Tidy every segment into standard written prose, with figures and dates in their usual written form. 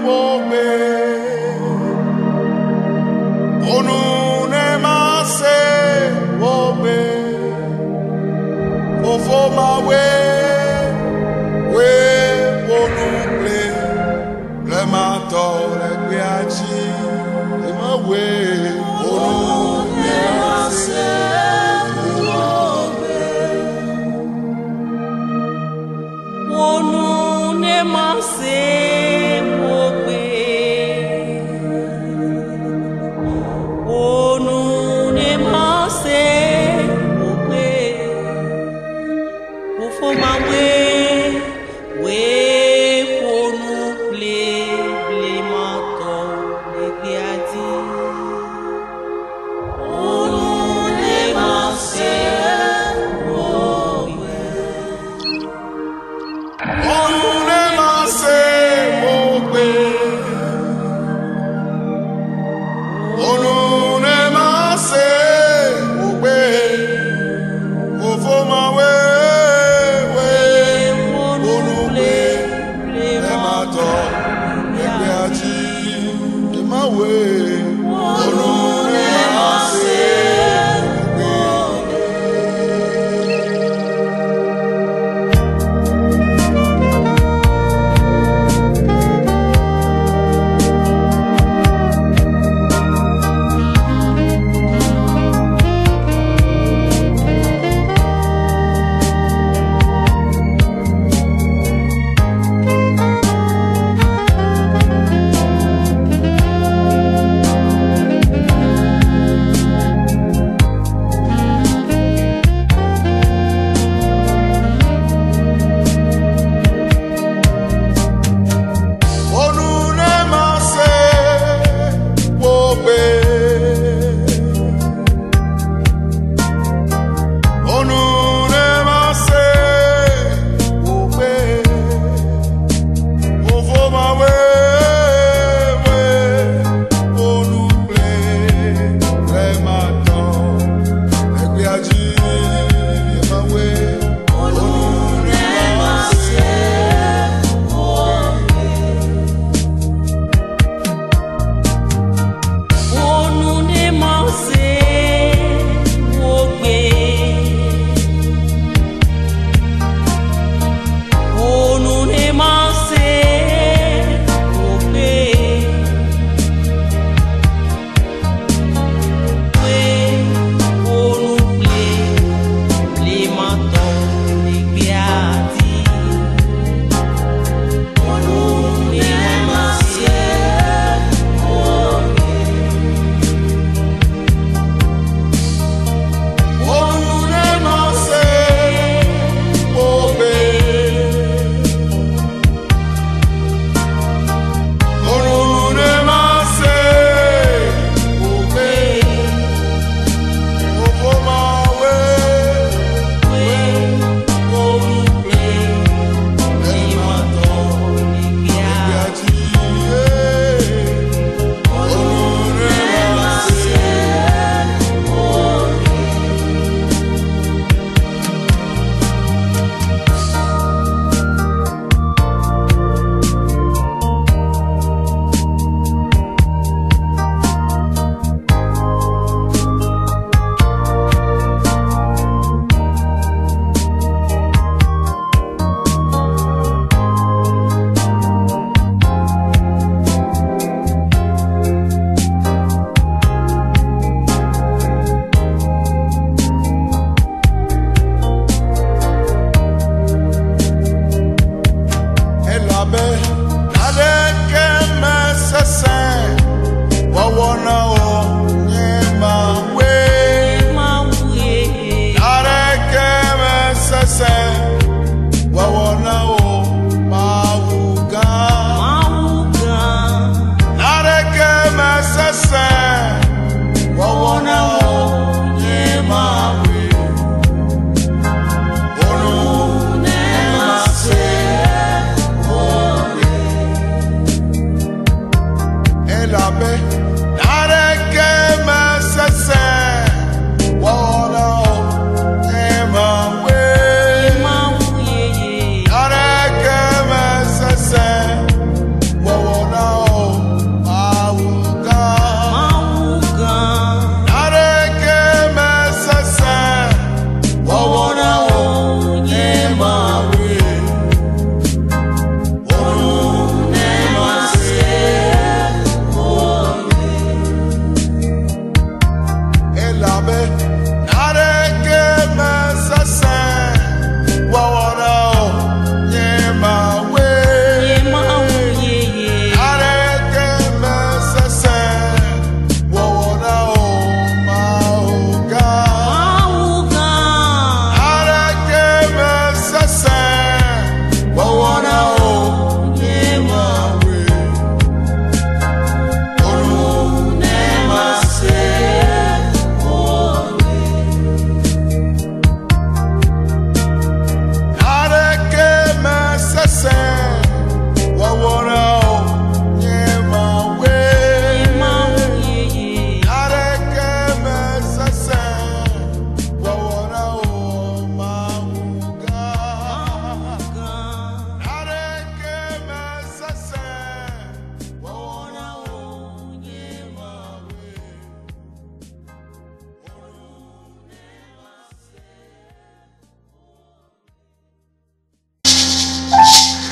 wobe onu ne mase wobe ofo mawe we onu le mato le gbeachi e mawe onu ne mase wobe onu ne mase wobe onu ne mase wobe ofo mawe we onu ble mato le gbeachi onu ne mase wobe onu ne mase wobe onu ne mase wobe ofo mawe we onu ble mato le gbeachi e mawe onu ne mase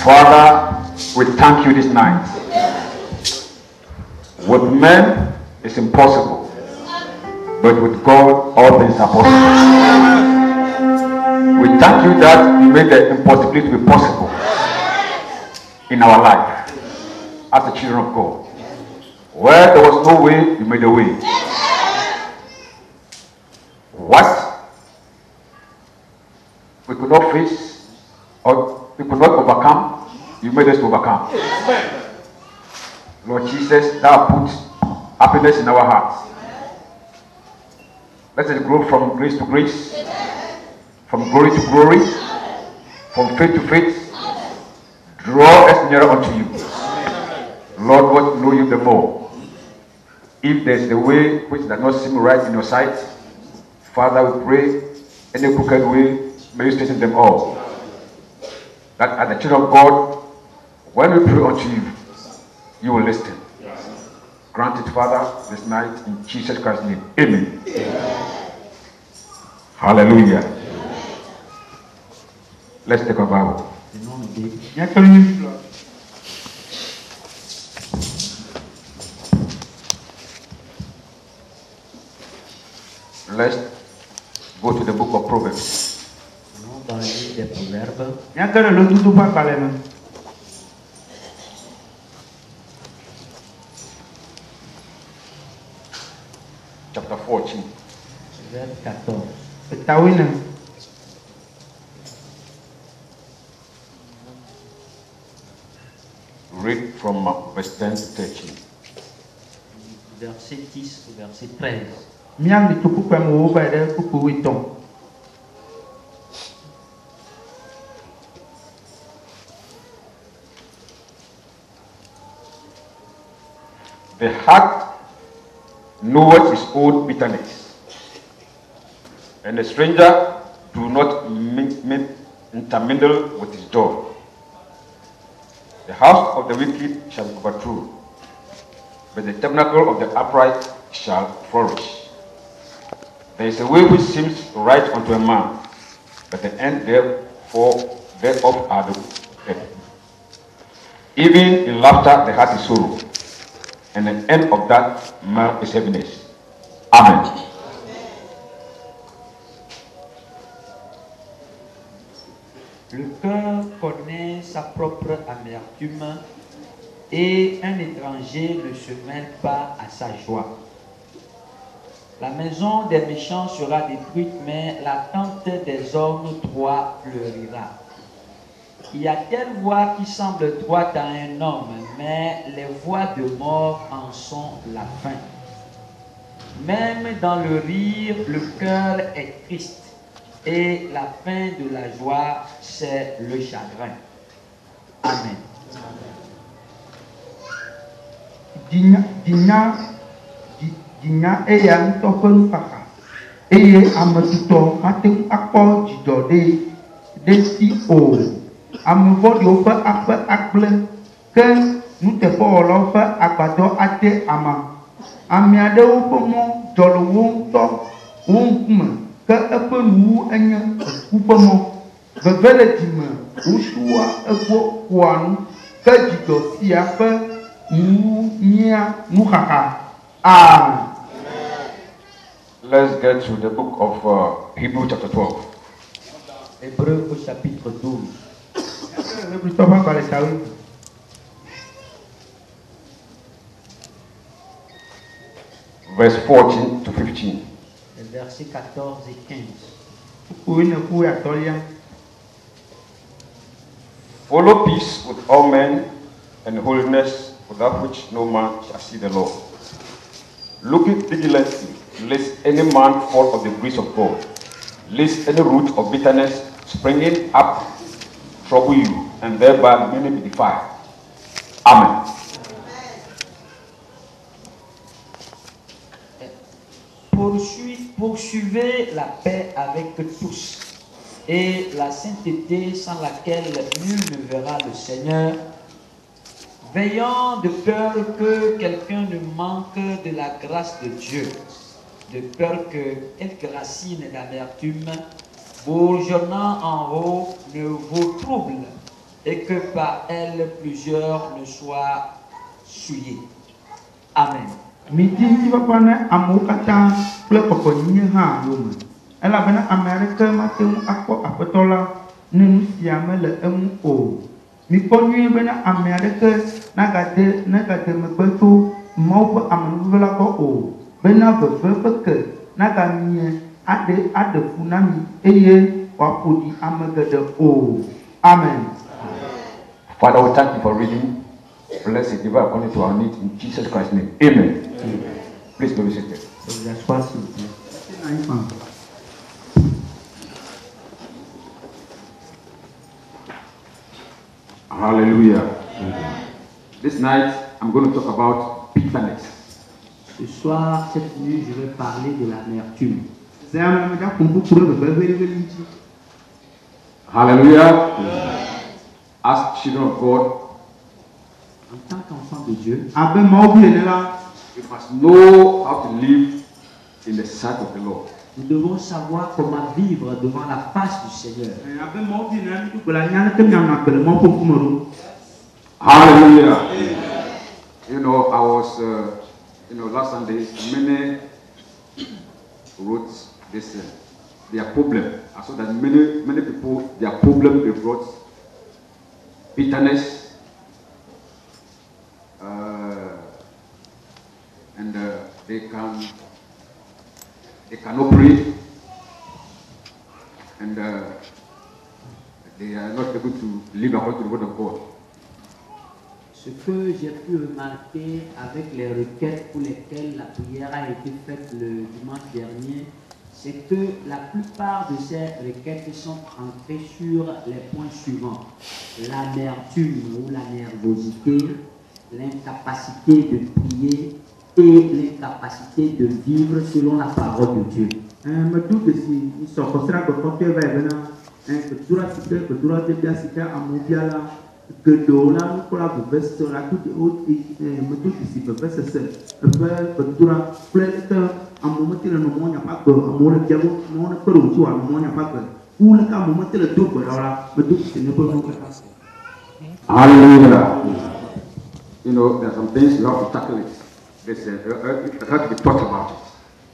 Father, we thank you this night. With men, it's impossible. But with God, all things are possible. We thank you that you made the impossibility to be possible in our life as the children of God. Where there was no way, you made a way. What we could not face or we could not overcome, you made us to overcome. Lord Jesus, thou put happiness in our hearts. Let it grow from grace to grace, from glory to glory, from faith to faith. Draw us nearer unto you. Lord, what know you the more? If there's a way which does not seem right in your sight, Father, we pray, any crooked way, may you straighten them all. That as the children of God, when we pray unto you, you will listen. Grant it, Father, this night in Jesus Christ's name. Amen. Hallelujah. Let's take a Bible. Let's go to the book of Proverbs. Dans le livre des Proverbes, Chapter 14. verset 14. Read from verse 10 to 13. Verset 10 au verset 13. The heart knoweth his own bitterness, and the stranger do not intermingle with his joy. The house of the wicked shall be overthrown, but the tabernacle of the upright shall flourish. There is a way which seems right unto a man, but the end thereof are the dead. Even in laughter the heart is sorrow, and the end of that man is heaviness. Amen. Le cœur connaît sa propre amertume et un étranger ne se mêle pas à sa joie. La maison des méchants sera détruite, mais la tente des hommes droits fleurira. Il y a telle voix qui semble droite à un homme, mais les voix de mort en sont la fin. Même dans le rire, le cœur est triste, et la fin de la joie, c'est le chagrin. Amen. Dina eya ŋutɔ ƒe nuxaxa eye ame tutɔ ate ŋu akpɔ dzidzɔ ɖe si o. Ame vɔ̃ɖiwo ƒe aƒe agblẽ, ke nuteƒewɔlawo ƒe agbadɔ ade ama. Ame aɖewo ƒe mɔ dzɔ le wo ŋutɔ wo ŋkume, ke eƒe nuwu enye eku ƒe mɔ. Veve le dzime wosua egbɔ ƒoa nu, ke dzidzɔ sia ƒe nuwu nyea nuxaxa. Amen. Let's get to the book of Hebrews chapter 12. Hébreux au chapitre 12. Verse 14 to 15. Versets 14 et 15. Follow peace with all men and holiness, without which no man shall see the Lord. Looking vigilantly, lest any man fall of the grace of God, lest any root of bitterness springing up trouble you, and thereby many be defiled. Amen. Poursuivez la paix avec tous et la sainteté sans laquelle nul ne verra le Seigneur, veillant de peur que quelqu'un ne manque de la grâce de Dieu, de peur que quelques racines d'amertume, bourgeonnant en haut, ne vous troublent et que par elle plusieurs ne soient souillés. Amen. Midi ti va pana amewo katã kple kɔkɔnyinye hã yome. Elabena ame aɖeke mate ŋu akpɔ aƒetɔ la ne nu sia mele eŋu o. Mikpɔ nyuie bena ame aɖeke negade megbe tso Mawu ƒe amenuveve la gbɔ o. Bena veve ƒe ke nagamie aɖe fu na mi eye wòaƒo ɖi ame geɖe o. Amen. Father, we thank you for reading. Bless it, give us according to our need in Jesus Christ's name. Amen. Please be seated. Hallelujah. This night, I'm going to talk about bitterness. Ce soir, cette nuit, je vais parler de l'amertume. Hallelujah. As children of God, En tant qu'enfant de Dieu, we must know how to live in the sight of the Lord. nous devons savoir comment vivre devant la face du Seigneur. Hallelujah. You know, I was, last Sunday, many wrote this, their problem. I saw that many people, their problem, they brought bitterness, and they cannot pray, and they are not able to live according to the word of God. Ce que j'ai pu remarquer avec les requêtes pour lesquelles la prière a été faite le dimanche dernier, c'est que la plupart de ces requêtes sont centrées sur les points suivants: l'amertume ou la nervosité, l'incapacité de prier et l'incapacité de vivre selon la parole de Dieu. Hallelujah. You know, there are some things you have to tackle it. It has to be taught about it.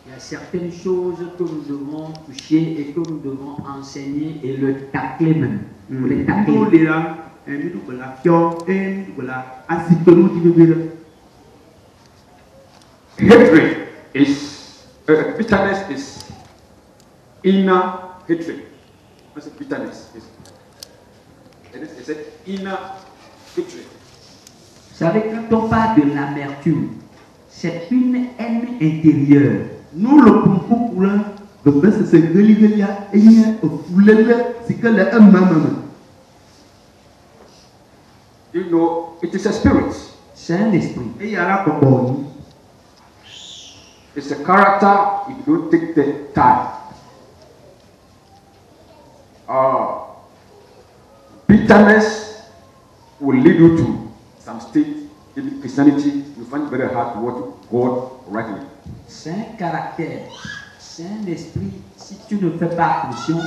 Il y a certaines choses que nous devons toucher et que nous devons enseigner et le tacler même. Pour les tacler. Hatred is, bitterness is inner hatred. What's it, bitterness? It's an inner hatred. Vous savez, quand on parle de l'amertume, c'est une haine intérieure. Nous le pouvons You know, it is a spirit. C'est un esprit. It's a character if you don't take the time. Bitterness will lead you to some state in Christianity. You find it very hard to worship God rightly. C'est un caractère, c'est un esprit. Si tu ne fais pas attention,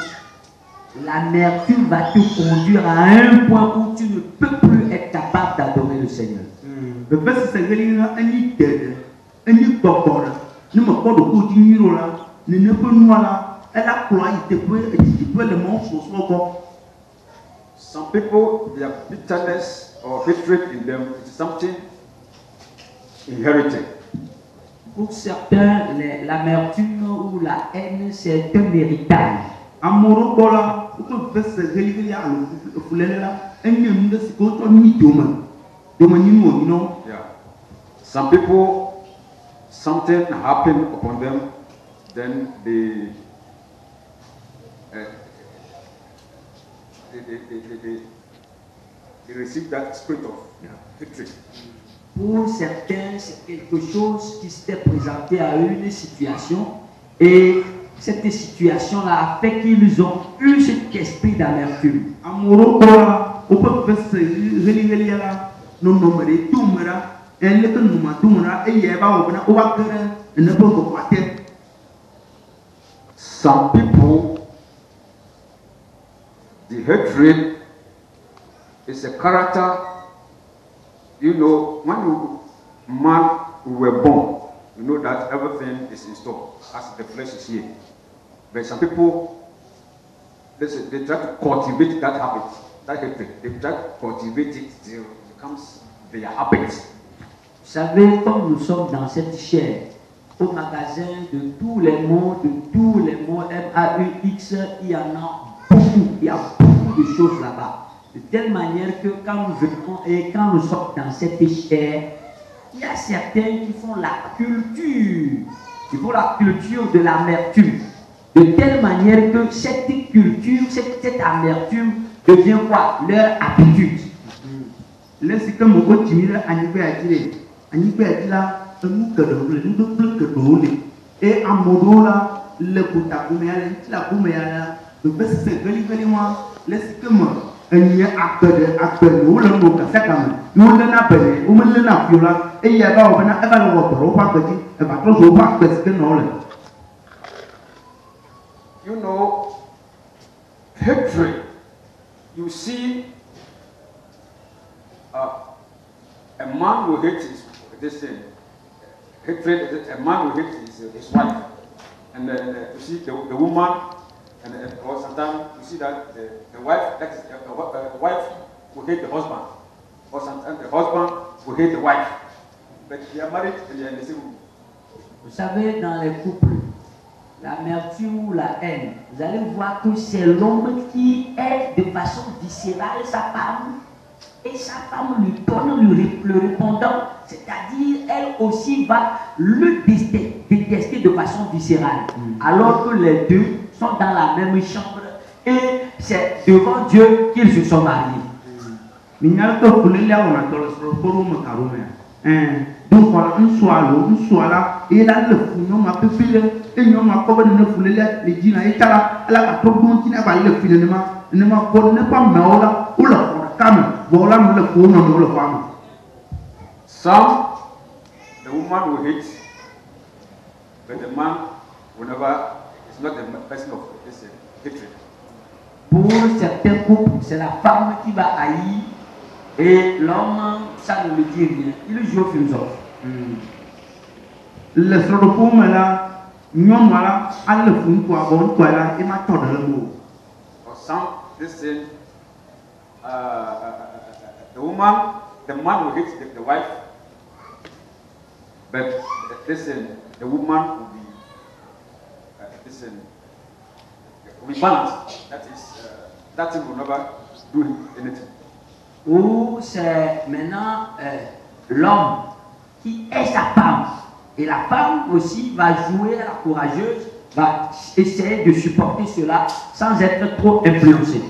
l'amertume va te conduire à un point où tu ne peux plus être capable d'adorer le Seigneur. Some people, their bitterness or hatred in them is something inherited. Pour certains, l'amertume ou la haine, c'est un héritage. Yeah. Some people, something happened upon them, then they receive that spirit of hatred. Pour certains, c'est quelque chose qui s'était présenté à une situation et cette situation-là a fait qu'ils ont eu cet esprit d'amertume. Some people, the hatred It's a character. You know, when we were born, you know that everything is in store as the flesh is here. But some people, they try to cultivate that habit, that hatred. They try to cultivate it till it becomes their habit. Vous savez, comme nous sommes dans cette chair, au magasin de tous les mots, MAUX, il y en a beaucoup. Il y a beaucoup de choses là-bas. De telle manière que quand nous venons et quand nous sommes dans cette chair, il y a certains qui font la culture. Ils font la culture de l'amertume. De telle manière que cette culture, cette amertume devient quoi? Leur habitude. Laisse que mon coach timide à n'y pas dire. À n'y pas dire là, nous que nous et à mon là, le kouta kouméale, la kouméale, le best c'est que moi, laisse que moi. Il y a acteur, nous le mot que ça comme nous le n'appelle, ou le n'appelle, et il y a pas on a évalué au pas petit, et pas trop au pas parce que non. You know, hatred. You see, a man will hate this thing. Hatred. A man will hate his wife, and you see the woman. And or sometimes you see that the wife, that is, the wife will hate the husband, or sometimes the husband will hate the wife. But they are married and they are in the same room. Vous savez, dans les couples, l'amertume ou la haine, vous allez voir que c'est l'homme qui aide de façon viscérale sa femme, et sa femme lui donne le répondant, c'est-à-dire elle aussi va le détester de façon viscérale, alors que les deux sont dans la même chambre et c'est devant Dieu qu'ils se sont mariés. Donc voilà, un soir là, et là le fou, non, ma pépile, et non, ma cover de neuf foulée, les dîners, et là, elle a tout le monde qui n'a pas le finalement, ne m'a pas là, ou la cam, voilà, le fou, non, le femme. Some, the woman will hate, but the man will never. It's not the person of this hatred. Pour certains couples, c'est la femme qui va haïr et l'homme, ça ne le dit rien. Il joue au philosophe. Le soropo là, non voilà, à le fond quoi, bon quoi là, et ma torde le mot. For some, this thing, the man will hate the wife, but listen, the woman will be. We balance. That is, that thing will never do anything. Ou c'est maintenant l'homme qui est sa femme. Et la femme aussi va jouer à la courageuse, va essayer de supporter cela sans être trop influencée.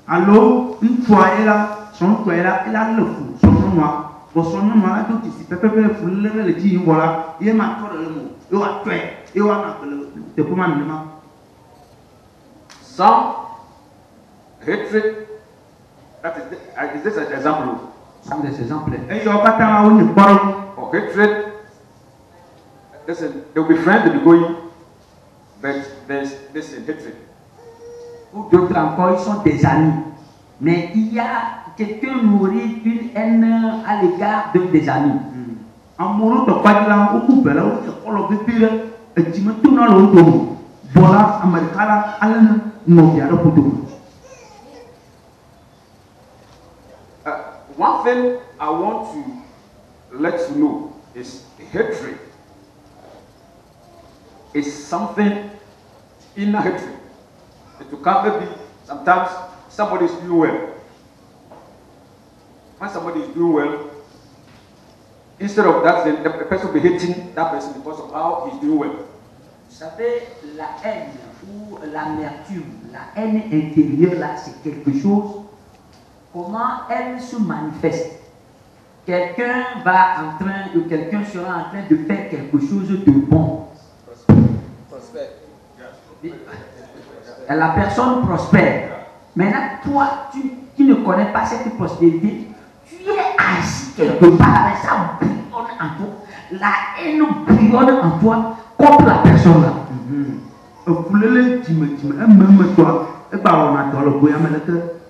Alors, une fois elle a, son toit là, elle a le fou, son nom noir. Pour son nom noir, donc ici, pépé, le dit, voilà, il m'a trop le mot. Il va tuer, il va le pour moi, Some hatred, that is this an example? Some des exemples. Et il y a pas tant à une parole. Or hatred, listen, they will be friends, they will be going, but there's this hatred. Ou d'autres encore, ils sont des amis. Mais il y a quelqu'un nourrit une haine à l'égard d'un des amis. Amoureux de quoi là, au couple là, on le pire, et tu me tournes dans le dos. Voilà, Américain, Alain, non, il y a le poteau. One thing I want to let you know is hatred is something inner hatred. It will come maybe sometimes somebody is doing well. When somebody is doing well, instead of that, then the person will be hating that person because of how he's doing well. Vous savez, la haine ou l'amertume, la haine intérieure là, c'est quelque chose. Comment elle se manifeste? Quelqu'un quelqu'un sera en train de faire quelque chose de bon. Prospère. La personne prospère. Maintenant, toi, tu ne connais pas cette prospérité. Tu es assis quelque part avec ça bouillonne en toi. La haine bouillonne en toi contre la personne là. Même toi, et bah on a dans le boyau, mais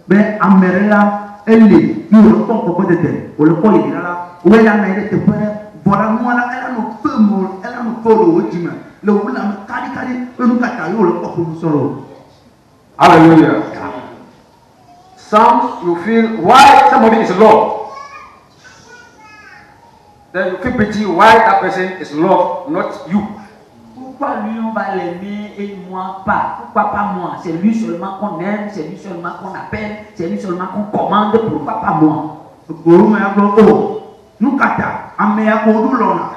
ben amerela ele yo le pon ko de o le ko yira la o ya na ire te pere bora no ala ela no pemo ela no foro o jima le wula kari kari enu kata yo le ko soro. Hallelujah. Some you feel why somebody is loved. Then you feel pity why that person is loved, not you. Pourquoi lui on va l'aimer et moi pas? Pourquoi pas moi? C'est lui seulement qu'on aime, c'est lui seulement qu'on appelle, c'est lui seulement qu'on commande. Pourquoi pas moi? Guru ya bro nu kata ame ya ko du lona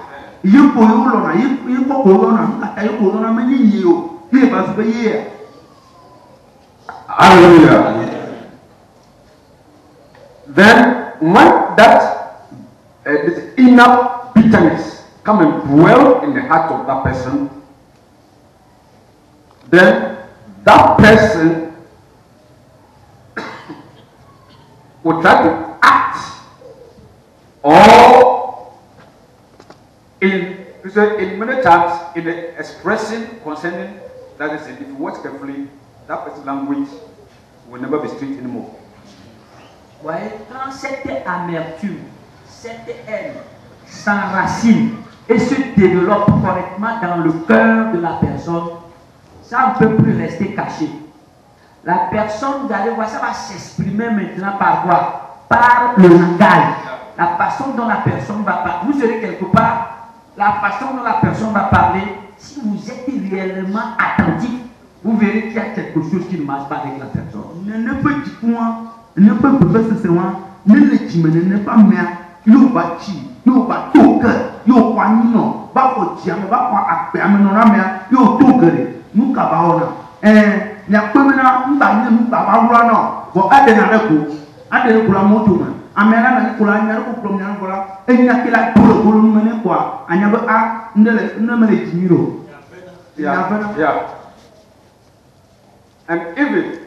yi ko yu lona yi ko ko lona nu kata yi ko lona me ni yi o yi ba su be yi. Hallelujah. Then when that this inner bitterness come and dwell in the heart of that person, then that person will try to act or in many times in the expression concerning that is if you watch carefully, that person's language will never be straight anymore. Voyez, quand cette amertume, cette haine s'enracine et se développe correctement dans le cœur de la personne, ça ne peut plus rester caché. La personne, vous allez voir, ça va s'exprimer maintenant par quoi? Par le langage. La façon dont la personne va parler. Vous serez quelque part, la façon dont la personne va parler, si vous êtes réellement attentif, vous verrez qu'il y a quelque chose qui ne marche pas avec la personne. Ne peut pas ne peut pas se voir ne le timene ne pas mais yo ba chi yo ba to ke yo kwa ni no ba ko ji am ba kwa akpe am no na me yo to gere nu ka ba ona nya ko me na mba ni nu ba ba wura no bo ade na re ko la moto ma amela na ko la nya ko problem nya ko la enya kila ko me ne kwa anya ba a ndele na me le jimiro Yeah. And even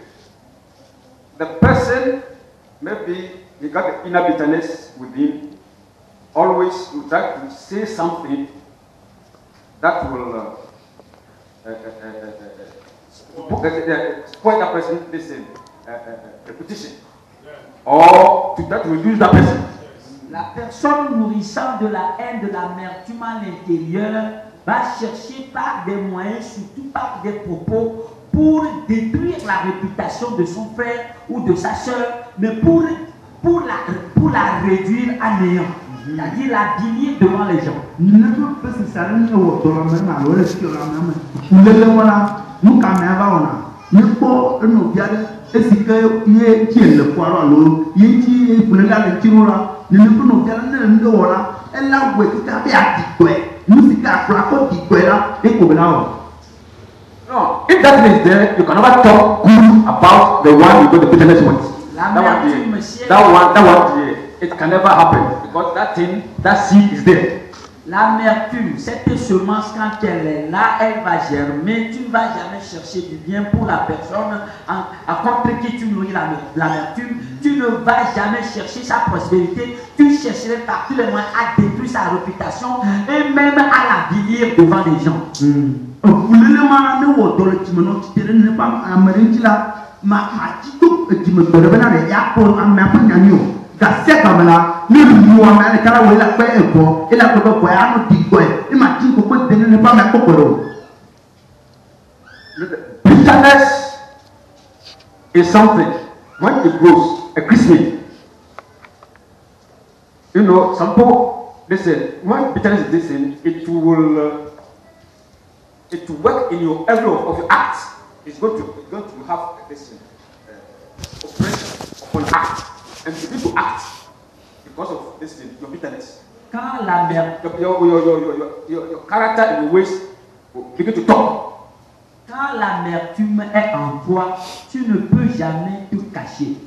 the person, maybe he got the inner bitterness within, always will try to say something that will spoil that person, listen, repetition, or to try to reduce that person. La personne nourrissant de la haine, de l'amertume à l'intérieur, va chercher par des moyens, surtout par des propos, pour détruire la réputation de son frère ou de sa soeur, mais pour la réduire à néant. C'est-à-dire la dignité devant les gens. No, if that is there, you can never talk good about the one you got the bitterness with. That one, it can never happen because that thing, that seed is there. L'amertume, cette semence, quand elle est là, elle va germer. Tu ne vas jamais chercher du bien pour la personne à contre qui tu nourris l'amertume. Tu ne vas jamais chercher sa prospérité. Tu chercherais par tous les moyens à détruire sa réputation et même à la vilir devant les gens. Bitterness is something when it grows, a crispy. You know, some people, listen, when bitterness is this thing, it will work in your area of your acts. It's going to have this oppression upon act, and you need to act because of this thing, your bitterness. Quand l'amertume, your character and your ways will begin to talk. Quand l'amertume est en toi, tu ne peux jamais te cacher.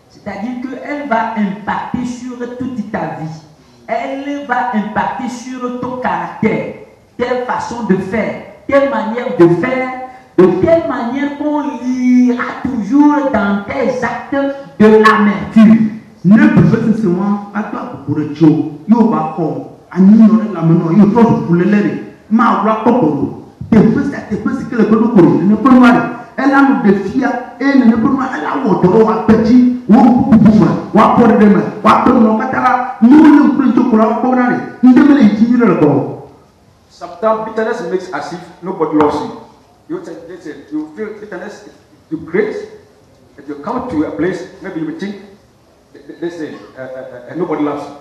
C'est-à-dire qu'elle va impacter sur toute ta vie. Elle va impacter sur ton caractère, telle façon de faire, telle manière de faire, de telle manière qu'on lira toujours dans tes actes de l'amertume. Ne peut se voir à toi pour le show. Yo va ko ani no la meno yo to pour le lere ma wa ko ko te peut que le ko ko ne peut voir elle a nous défié et ne peut pas elle a votre wa petit wa poupouma wa pour demain wa pour nous katala nous le prince ko la ko na ni ndemele yi le ko. Sometimes bitterness makes as if nobody loves you. You say, listen, you feel bitterness, you great, if you come to a place, maybe you will think, listen, nobody loves you.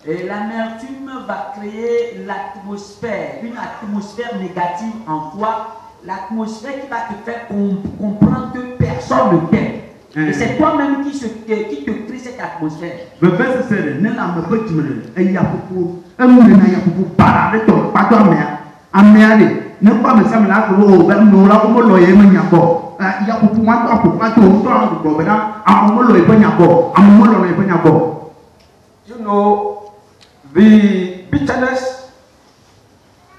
Et l'amertume va créer l'atmosphère, une atmosphère négative en toi, l'atmosphère qui va te faire comprendre que personne ne t'aime. Et c'est toi-même qui te crée cette atmosphère. You know, the bitterness,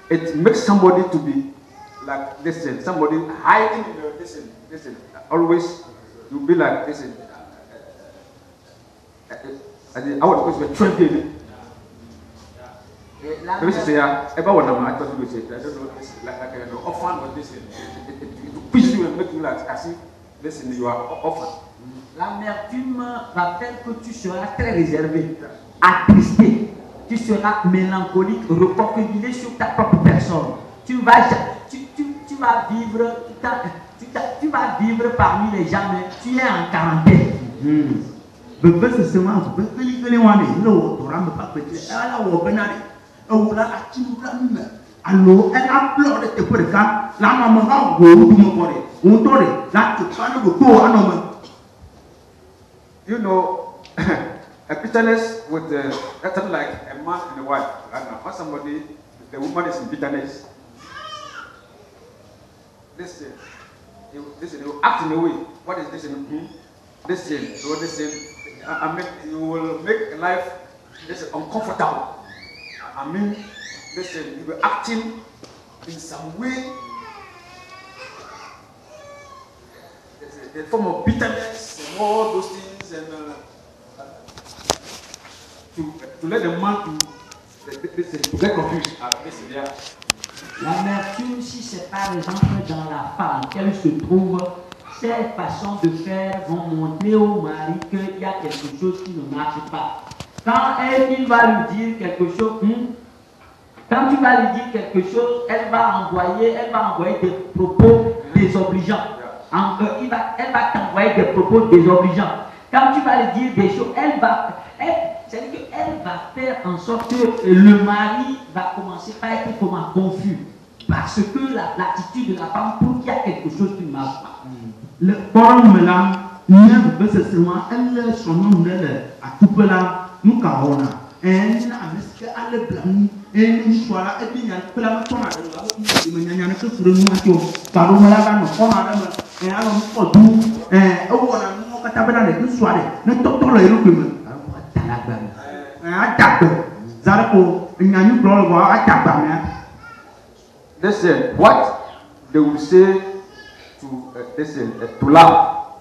it makes somebody to be like, listen, somebody hiding in the, listen, always, you'll be like, listen, I would go to a trending. Maybe she say, I thought you say, I don't know, like orphan or this, it push you and make you like, as if, listen, you are orphan. L'amertume va faire que tu seras très réservé, attristé, tu seras mélancolique, recroquevillé sur ta propre personne. Tu vas vivre parmi les gens, mais tu es en quarantaine. Alors, elle a pleuré de peu de cas. La maman a you know, a bitterness with that's like a man and a wife. Right now, when somebody, the woman is in bitterness, listen, you act in a way. What is this? Listen, so listen. I mean, you will make life uncomfortable. I mean, listen, you will acting in some way. The form of bitterness and all those things, and to let the man to get confused. L'amertume, si c'est par exemple dans la femme qu'elle se trouve, ces façons de faire vont montrer au mari qu'il y a quelque chose qui ne marche pas. Quand il va lui dire quelque chose, quand tu vas lui dire quelque chose, elle va envoyer des propos désobligeants. Elle va t'envoyer des propos désobligeants. Quand tu vas lui dire des choses, c'est-à-dire qu'elle va faire en sorte que le mari va commencer par être comment confus. Parce que l'attitude de la femme prouve qu'il y a quelque chose qui ne marche pas. Le forum là, nous elle son nom de à tout peu là, nous carona. Et nous avons blâmer et nous soit là et puis il y a plein de temps il y a que pour nous car on l'a dans fond et alors nous tout on a nous katabana les soirées ne toto le rukume attaque zarako nyanyu bro wa attaque Listen, what they will say to listen to laugh.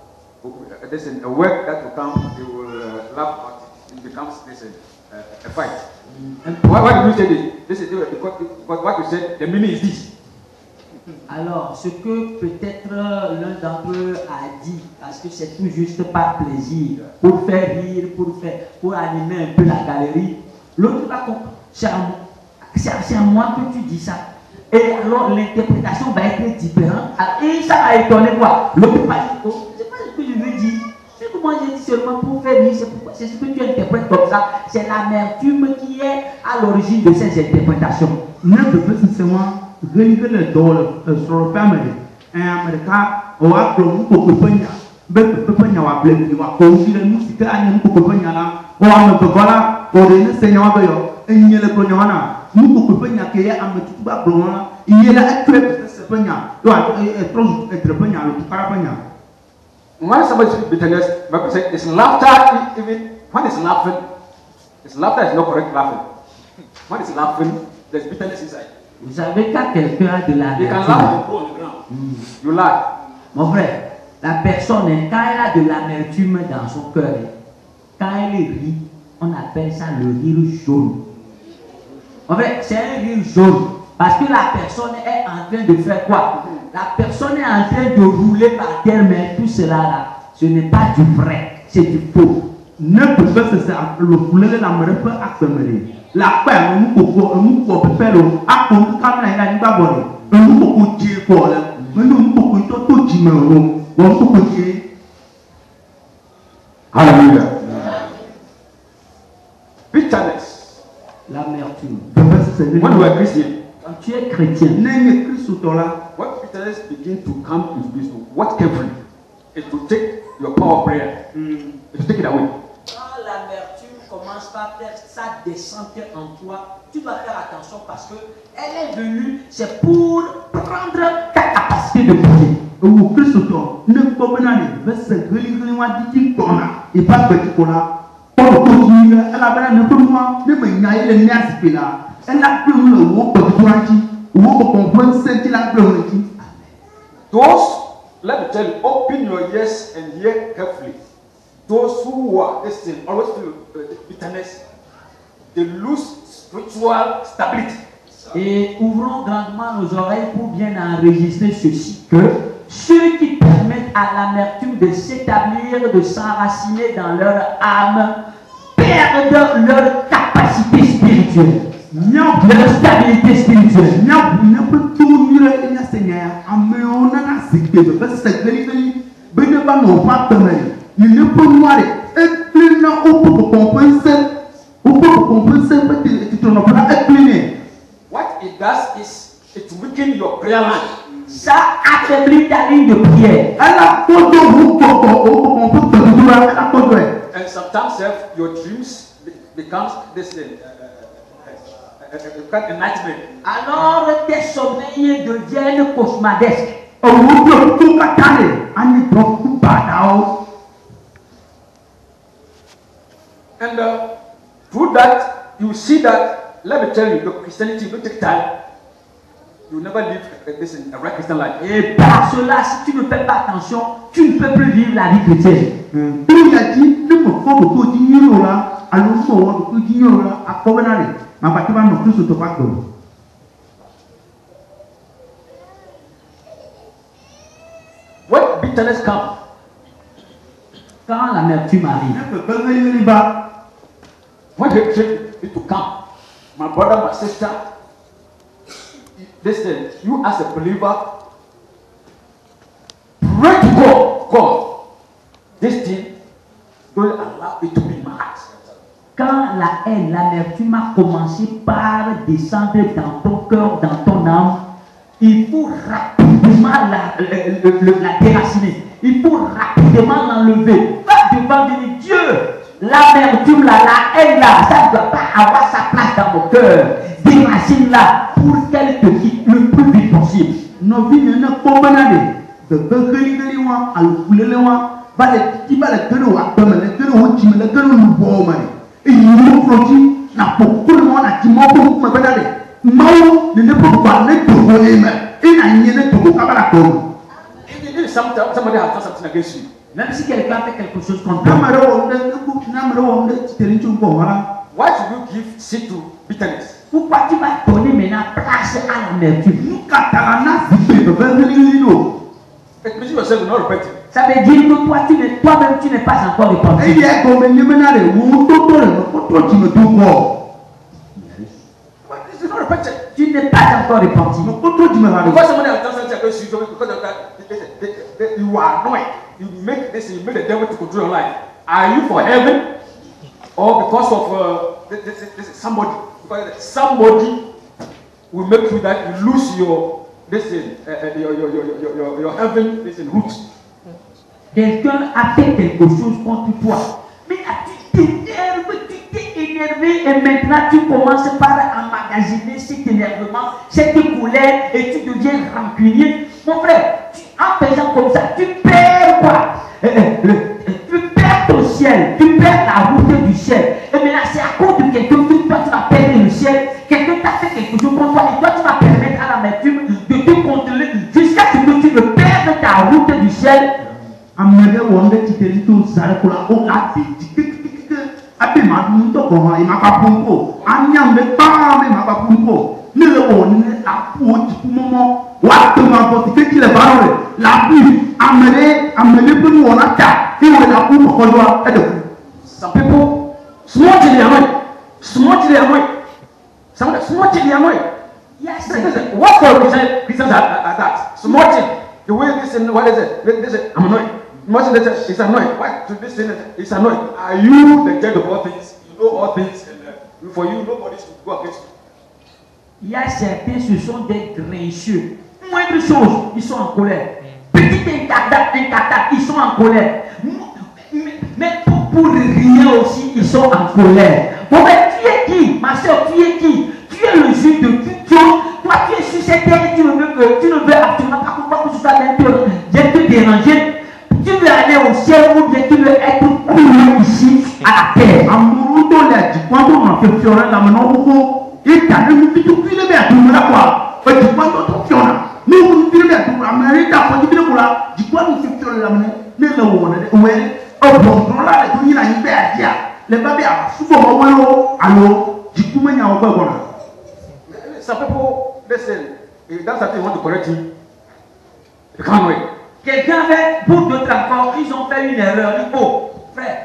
Listen, a word that will come, they will laugh at it. It becomes a fight. Why did you say this? Because what you said, the meaning is this. Alors, ce que peut-être l'un d'entre eux a dit, parce que c'est tout juste par plaisir, pour faire rire, pour animer un peu la galerie, l'autre va comprendre. C'est à moi que tu dis ça. Et alors l'interprétation va être différente. Et ça va étonner quoi? L'autre va dire, oh, c'est pas ce que je veux dire. C'est que moi j'ai dit seulement pour faire rire. C'est ce que tu interprètes comme ça. C'est l'amertume qui est à l'origine de ces interprétations. Ne peut pas seulement venir le dol sur le famille. Et America, on va prendre pour que penya. Penya va blender, va conduire nous si tu as un peu de penya là. On va me voilà, on est le Seigneur de Dieu. Et il y a le penya. Nous pouvons pas qu'il y a un petit peu de blanc. Il y a la crêpe de ce penya. Doit être penya, le parapenya. When somebody speaks bitterness, Bible says it's laughter. Even when it's laughing, laughter is not correct laughing. When it's laughing, there's bitterness inside. Vous savez quand quelqu'un a de la you can laugh and go on the ground. You laugh. Mon frère, la personne, quand elle a de l'amertume dans son cœur, quand elle rit, on appelle ça le rire jaune. En fait, c'est un rire jaune. Parce que la personne est en train de faire quoi? La personne est en train de rouler par terre, mais tout cela là, ce n'est pas du vrai, c'est du faux. Ne peut pas se faire le poulet la mère peut accélérer. La paix, nous pouvons faire le accord comme la n'y pas volé. Nous pouvons dire quoi là? Nous pouvons tout dire, nous pouvons dire. Hallelujah. Bitterness. L'amertume. When we are Christian, Quand tu es chrétien, when bitterness begins to come into this, what came from it will take your power of prayer. It will take it away. quand l'amertume commence par faire sa descente en toi, tu dois faire attention parce que elle est venue, c'est pour prendre ta capacité de prier. Au Christo, ne peut pas aller, se griller dit et pas petit pour là. Pour continuer, elle a bien un peu moins, ne me naille le niasse là. Elle a plus le mot pour toi, ou pour comprendre ce qu'il a plus. Those, let me tell you, open your ears and hear carefully. Those who are listening always feel bitterness. They lose spiritual stability. Et ouvrons grandement nos oreilles pour bien enregistrer ceci, que ceux qui permettent à l'amertume de s'établir, de s'enraciner dans leur âme, perdent leur capacité spirituelle, leur stabilité spirituelle. What it does is it weakens your prayer line. Ça affaiblit ta ligne de prière. And sometimes your dreams becomes this a nightmare. Alors tes sommeils deviennent cauchemardesques. And through that, you see that, let me tell you, the Christianity will take time. You will never live a right Christian life. Et par cela, si tu ne fais pas attention, tu ne peux plus vivre la vie chrétienne. When bitterness comes, quand l'amertume arrive, when hatred it will come, my brother, my sister, listen, you as a believer, pray to God, God, this thing, don't allow it to be in my heart. quand la haine, l'amertume a commencé par descendre dans ton cœur, dans ton âme, il faut rapidement la déraciner. Il faut rapidement l'enlever. Va devant Dieu. L'amertume là, la haine là, ça ne doit pas avoir sa place dans mon cœur. Déracine-la pour qu'elle te quitte le plus vite possible. If somebody has done something against you, Même si quelqu'un fait quelque chose contre toi, why should you give seat to bitterness? pourquoi tu vas donner maintenant place à l'amertume? It means yourself will not repent. Ça veut dire que toi-même tu n'es pas encore repenti. But this is not repented. Tu n'es pas encore repenti. Because somebody has done something against you, because of that, you are annoyed. You make the devil to control your life. Are you for heaven? Or because of somebody? Because somebody will make you that you lose your heaven roots. Quelqu'un a fait quelque chose contre toi. Mais là, tu t'es énervé et maintenant tu commences par emmagasiner cet énervement, cette colère et tu deviens rancunier. Mon frère, en faisant comme ça, tu perds quoi? Tu perds ton ciel, tu perds la route du ciel. Et maintenant, c'est à cause de quelqu'un que toi tu vas perdre le ciel. Quelqu'un t'a fait quelque chose contre toi et toi tu vas permettre à l'amertume de te contrôler jusqu'à ce que tu ne perdes ta route du ciel. thing, they are annoyed. Yes. What for Christians are that? Small thing. The way this and what is it? They say, I'm annoyed. Much they say, it's annoying. Why to this thing? It's annoying. Are you the judge of all things? You know all things, and for you, nobody should go against you. Il y a certains, ce sont des grincheux. Moindre chose, ils sont en colère. Petite incatade, ils sont en colère. Mais pour rien aussi, ils sont en colère. Bon, mais tu es qui, ma soeur, tu es qui? Tu es le juge de toute chose. Toi, tu es sur cette terre et tu ne veux absolument pas que tu sois te déranger. Tu veux aller au ciel ou bien tu veux être coulé ici à la terre. Amoureux de l'aide, quand on a fait Fiona, la maintenant, il t'a dit que tu le mets à tout le monde. Et tu vois notre Fiona. Nous, tu le mets à tout le monde. Mais il t'a dit que tu le mets à tout le monde. Tu vois, nous, Fiona, la maintenant, mais le monde, ouais, au bon, là, les gens, ils ont dit, les babes, souvent, alors, du coup, il y a un peu de Some people, listen, if that's something you want to correct him, you can't wait. Quelqu'un avait, pour d'autres encore, ils ont fait une erreur. Ils disent, oh, frère,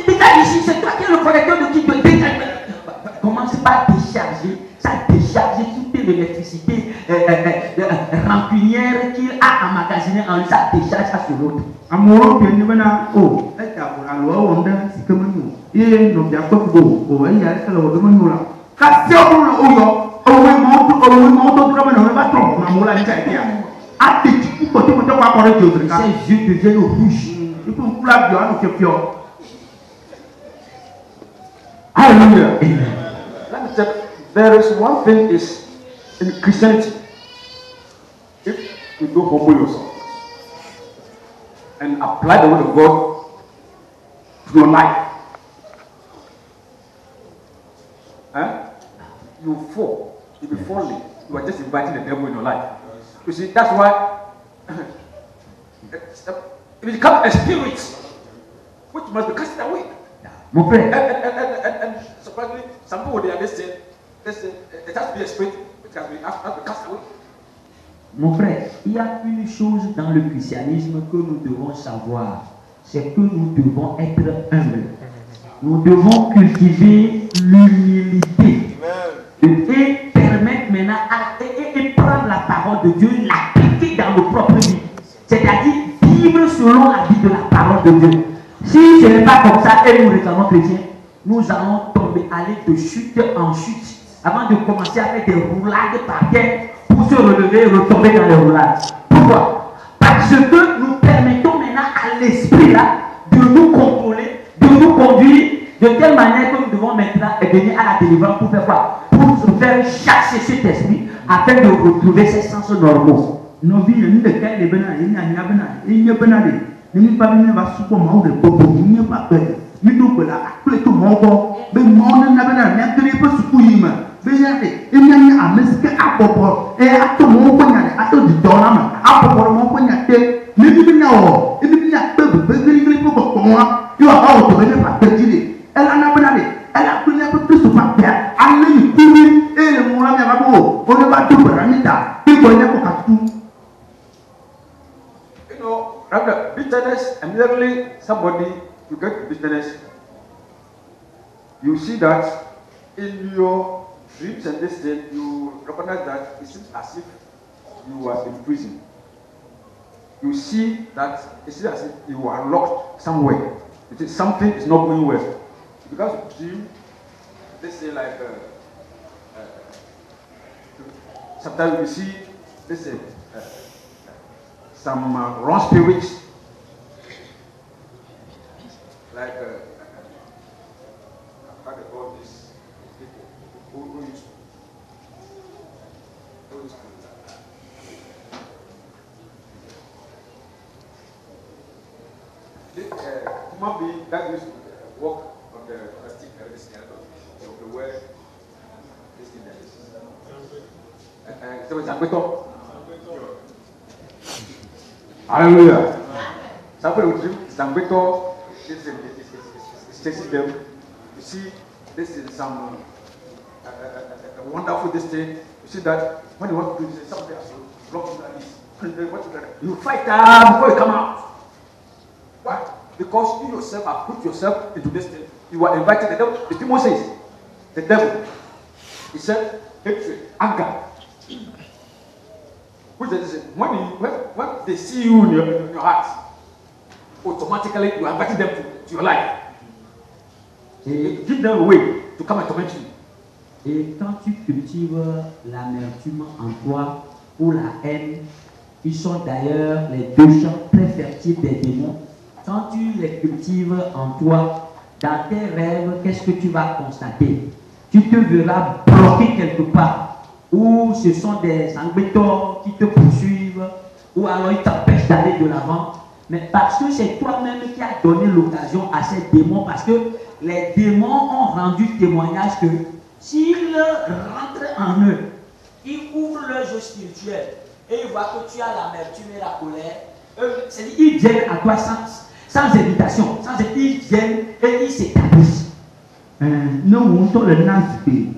dégage ici, c'est toi qui es le correcteur de qui te dégage. Commencez par décharger, ça décharger toute l'électricité rancunière qu'il a emmagasinée en lui, ça décharge ça sur l'autre. Amoureux, bien évidemment, oh, est-ce que la loi, on a, c'est comme nous. Et nous, bien sûr, oh, il y a ce que l'on demande là. Quand c'est au yo, on va ses yeux deviennent rouges. Il faut que la viande se fiore. Hallelujah. Let me tell you, there is one thing is in Christianity. If you don't humble yourself and apply the word of God to your life, you fall. You'll be falling. You are just inviting the devil in your life. You see, that's why it becomes a spirit which must be cast away. Mon frère. And surprisingly, some people they say it has to be a spirit which has to be cast away. Mon frère, il y a une chose dans le christianisme que nous devons savoir, c'est que nous devons être humbles. Nous devons cultiver l'humilité et permettre maintenant et prendre la parole de Dieu, l'appliquer dans nos propres vies. C'est-à-dire vivre selon la vie de la parole de Dieu. Si ce n'est pas comme ça et nous réclamons chrétiens, nous allons tomber, aller de chute en chute avant de commencer à faire des roulades par terre pour se relever et retomber dans les roulades. Pourquoi? Parce que nous permettons maintenant à l'esprit là de nous contrôler, de nous conduire de telle manière que nous devons maintenant venir à la délivrance pour faire quoi? Pour se faire chasser cet esprit afin de retrouver ses sens normaux. Nos vies, nous ne sommes pas venus à souper au de Bobo, nous ne sommes pas venus. Nous ne sommes pas venus à Bobo, mais nous ne sommes pas venus à souper. Mais il y a un mesque à Bobo, et à tout le monde, à tout le temps, à Bobo, mon poignaté. Mais nous ne sommes pas venus à Bobo, il va pas retrouver ma petite. Elle en a besoin. Elle a pris un peu plus de papier. Elle a mis tout et le monde a mis on ne va tout pour la mita. Il faut aller pour tout. You know, rather bitterness, immediately somebody you get bitterness, you see that in your dreams and this thing, you recognize that it seems as if you are in prison. You see that it seems as if you are locked somewhere. It is something is not going well. Because of dream, they say like sometimes we see, they say some wrong spirits, like how they call these people who used human being that used to walk on the plastic the way this thing that is. So it's a hallelujah. Somebody will drink Zambeto, this is chasing them. You see, this is some wonderful this thing. You see that when you want to do this, somebody has to block you like this. You fight before you come out. Why? Because you yourself have put yourself into this thing. You are invited. The devil, the demon says, the devil He said, hatred, anger. Which is when they see you in your heart, automatically you are inviting them to your life. Give them a way to come and torment you. Et quand tu cultives l'amertume en toi ou la haine, ils sont d'ailleurs les deux champs très fertiles des démons. Quand tu les cultives en toi, dans tes rêves, qu'est-ce que tu vas constater? Tu te verras bloqué quelque part, ou ce sont des embêteurs qui te poursuivent, ou alors ils t'empêchent d'aller de l'avant. Mais parce que c'est toi-même qui as donné l'occasion à ces démons, parce que les démons ont rendu témoignage que s'ils rentrent en eux, ils ouvrent leur jeu spirituel et ils voient que tu as l'amertume et la colère. C'est-à-dire ils viennent à toi sans invitation, ils viennent et ils s'établissent. Non, on te le nazi,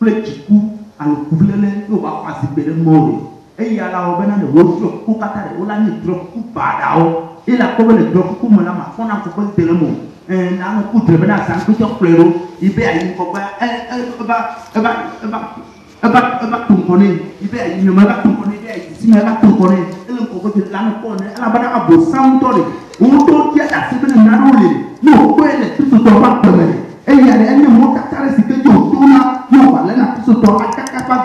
le chikou, à le couvrir, on va passer le mot. Et il y a là, on va dans le wardrobe, on va dans le drop, on va dans et la cover le drop, on va ma fond à propos de le mot. Dans le coup de la sang, tout en fleur, il va y avoir tout connaît, il va y avoir tout connaît, si mais tout connaît, et le coco de la connaît, la banane à beau sang, on doit y aller, c'est bien narrowé. Non, quoi, tout ce qu'on va faire. Et il y a des mots qui sont restés que tu as tout ce qu'on va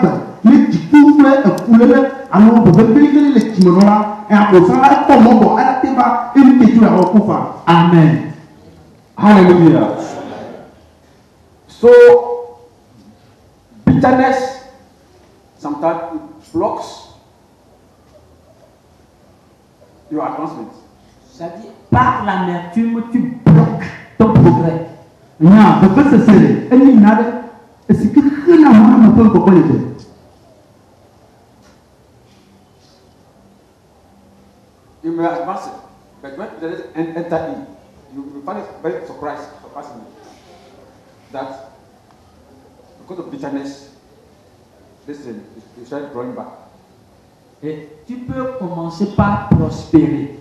faire. Mais tu peux faire un poulet, alors on peut payer les kimonos et après ça, comment on va aller à une question à recouvrir. Amen. Hallelujah. So, bitterness sometimes blocks your advancement. C'est-à-dire, par l'amertume, tu bloques ton progrès. Non, parce que c'est elle n'est nada. C'est que rien à moi me peut pas le dire. You may advance it, but when there is enter in, you find it very surprising that because of bitterness, listen, you start drawing back. Et tu peux commencer par prospérer,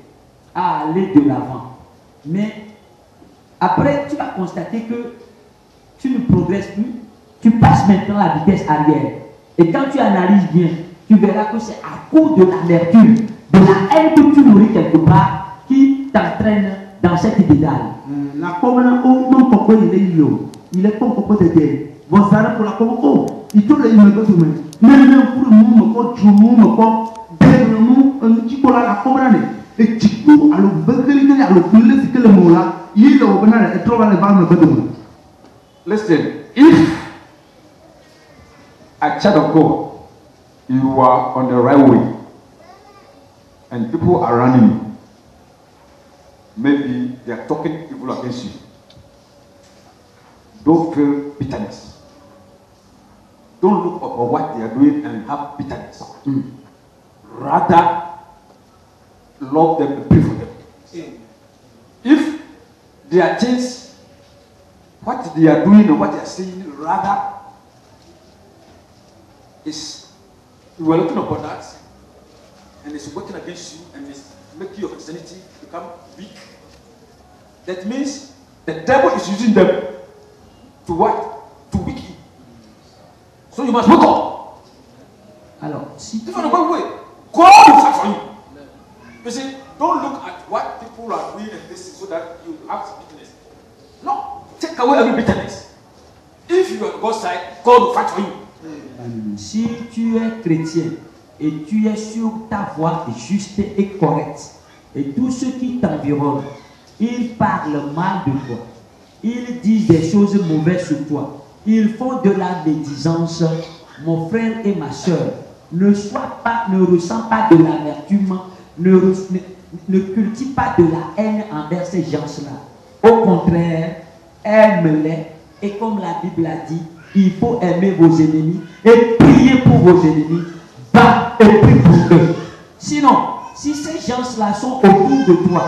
à aller de l'avant. Mais après, tu vas constater que tu ne progresses plus, tu passes maintenant à la vitesse arrière. Et quand tu analyses bien, tu verras que c'est à cause de l'amertume, de la haine que tu nourris quelque part, qui t'entraîne dans cette dédale. La commune, non, pourquoi il est pas pourquoi de dire. Vous allez pour la commune, il te le dit, mais pour le moment, tu me un petit peu la commune, et tu peux alors beugler, alors couler, c'est que le mot là, il est au banal et trop à le besoin. Listen, if a child of God, you are on the right way, and people are running you, maybe they are talking evil against you. Don't feel bitterness. Don't look upon what they are doing and have bitterness. Rather, love them and pray for them. If they are changed, what they are doing and what they are saying, rather, is you are looking upon that and it's working against you and it's making your Christianity become weak. That means the devil is using them to what? To weaken you. So you must wake up. Alors, si If you are not way, God will fight for you. You see, don't look at what people are doing and this so that you have bitterness. No, take away every bitterness. If you are on God's side, God will fight for you. Si tu es chrétien et tu es sur ta voie juste et correcte, et tous ceux qui t'environnent, ils parlent mal de toi, ils disent des choses mauvaises sur toi, ils font de la médisance, mon frère et ma soeur, ne ressens pas de l'amertume, ne cultive pas de la haine envers ces gens-là. Au contraire, aime-les, et comme la Bible a dit, il faut aimer vos ennemis et prier pour vos ennemis. Va et prie pour eux. Sinon, si ces gens-là sont autour de toi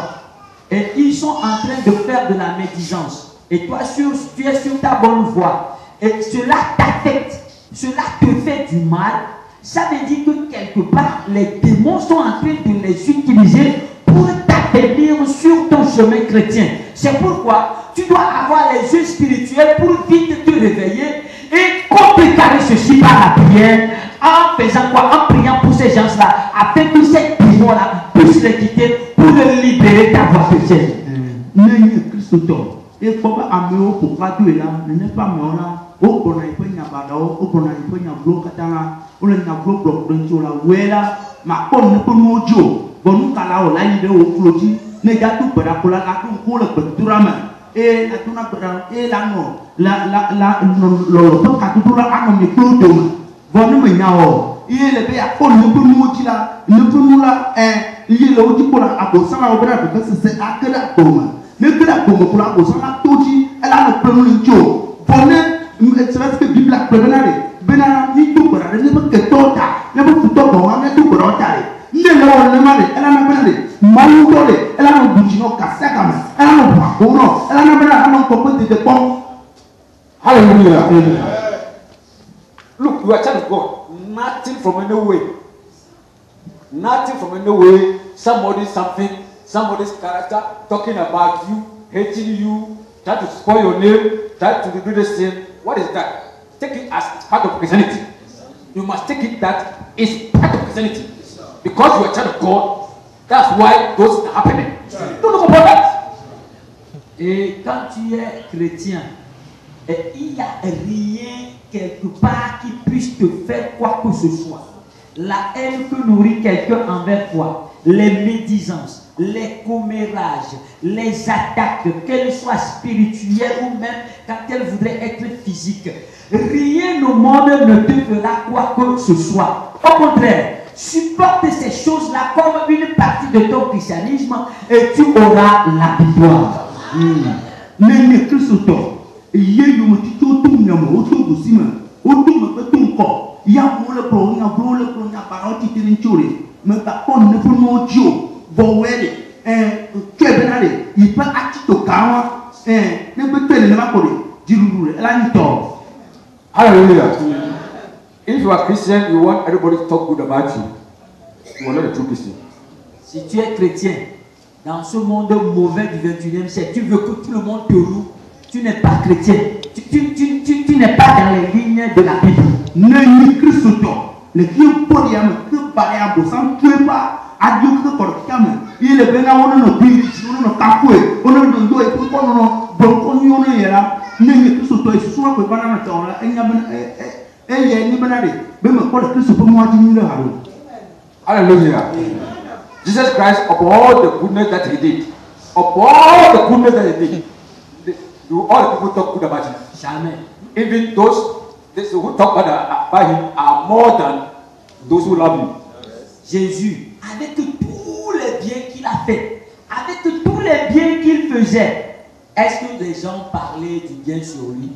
et ils sont en train de faire de la médisance et toi tu es sur ta bonne voie et cela t'affecte, cela te fait du mal, ça veut dire que quelque part les démons sont en train de les utiliser pour t'affaiblir sur ton chemin chrétien. C'est pourquoi tu dois avoir les yeux spirituels pour vite te réveiller et la prière, en faisant quoi? En priant pour ces gens-là, afin que ces démons-là puissent les quitter pour les libérer d'avoir chrétienne. N'est Christ et comme améo pour graduer là, n'est pas là. Au bon il peut y avoir au bon il peut y avoir katana, ou le navlo bloc de la wela, ma con ne peut mojo, bon kala o la idée au cloti, négatif pour la cola, la con le peturama, et la tuna et la no, le peu catutura a nommé clotum, bon me yao, il est bien à con ne peut moji là, ne peut nous là, il est là où tu peux la abosama au bras parce que c'est à que la pomme. Ne que la pomme pour la abosama toji, elle a le premier jour. C'est parce que la Bible a prévenu, Benara, ni tout pour la ne peut que tota, ne peut tout pour moi, ne tout pour l'autre. Ne le mari, elle a un peu de Maoutole, elle a un boutino cassacam, elle a un pacono, elle a un peu de pont. Hallelujah. Look, you are a child of God. Nothing from anywhere. Nothing from anywhere. Somebody's character talking about you, hating you, trying to spoil your name, trying to do this thing. What is that? Take it as part of Christianity. You must take it that it's part of Christianity. Because you are a child of God, that's why those are happening. Don't look about that. Et quand tu es chrétien, il n'y a rien quelque part qui puisse te faire quoi que ce soit. La haine que nourrit quelqu'un envers toi, les médisances, les commérages, les attaques, qu'elles soient spirituelles ou même quand elles voudraient être physiques, rien au monde ne te fera quoi que ce soit. Au contraire, supporte ces choses-là comme une partie de ton christianisme et tu auras la victoire. N'est que ce temps. Il y a eu un petit tour autour de Simon, autour de ton corps. Il y a un peu de parole qui t'est mais par contre, ne peut pas dire, bon, tu es bien il peut acheter au carreau, ne peut pas le macole, dire, elle a une tort. Hallelujah. If you are Christian, you want everybody to talk good about you. You are not a true Christian. Si tu es chrétien, dans ce monde mauvais du 21e siècle, tu veux que tout le monde te loue, tu n'es pas chrétien. Tu n'es pas dans les lignes de la Bible. Ne Christ le vieux podium que Baréabo sans tuer pas, adieu que Corcam, il est bien à on pays, on a cafoué, on a le dos et pourquoi on a bon on y est là, ne Christ et soit que Banana Town, et il y a une banane, même pour le Christ pour moi, dis-le. Hallelujah. Jesus Christ, of all the goodness that he did, of all the goodness that he did, all the people talk good about him. Jamais. Even those who talk about him are more than those who love him. Jésus, avec tous les biens qu'il a fait, avec tous les biens qu'il faisait, est-ce que les gens parlaient du bien sur lui?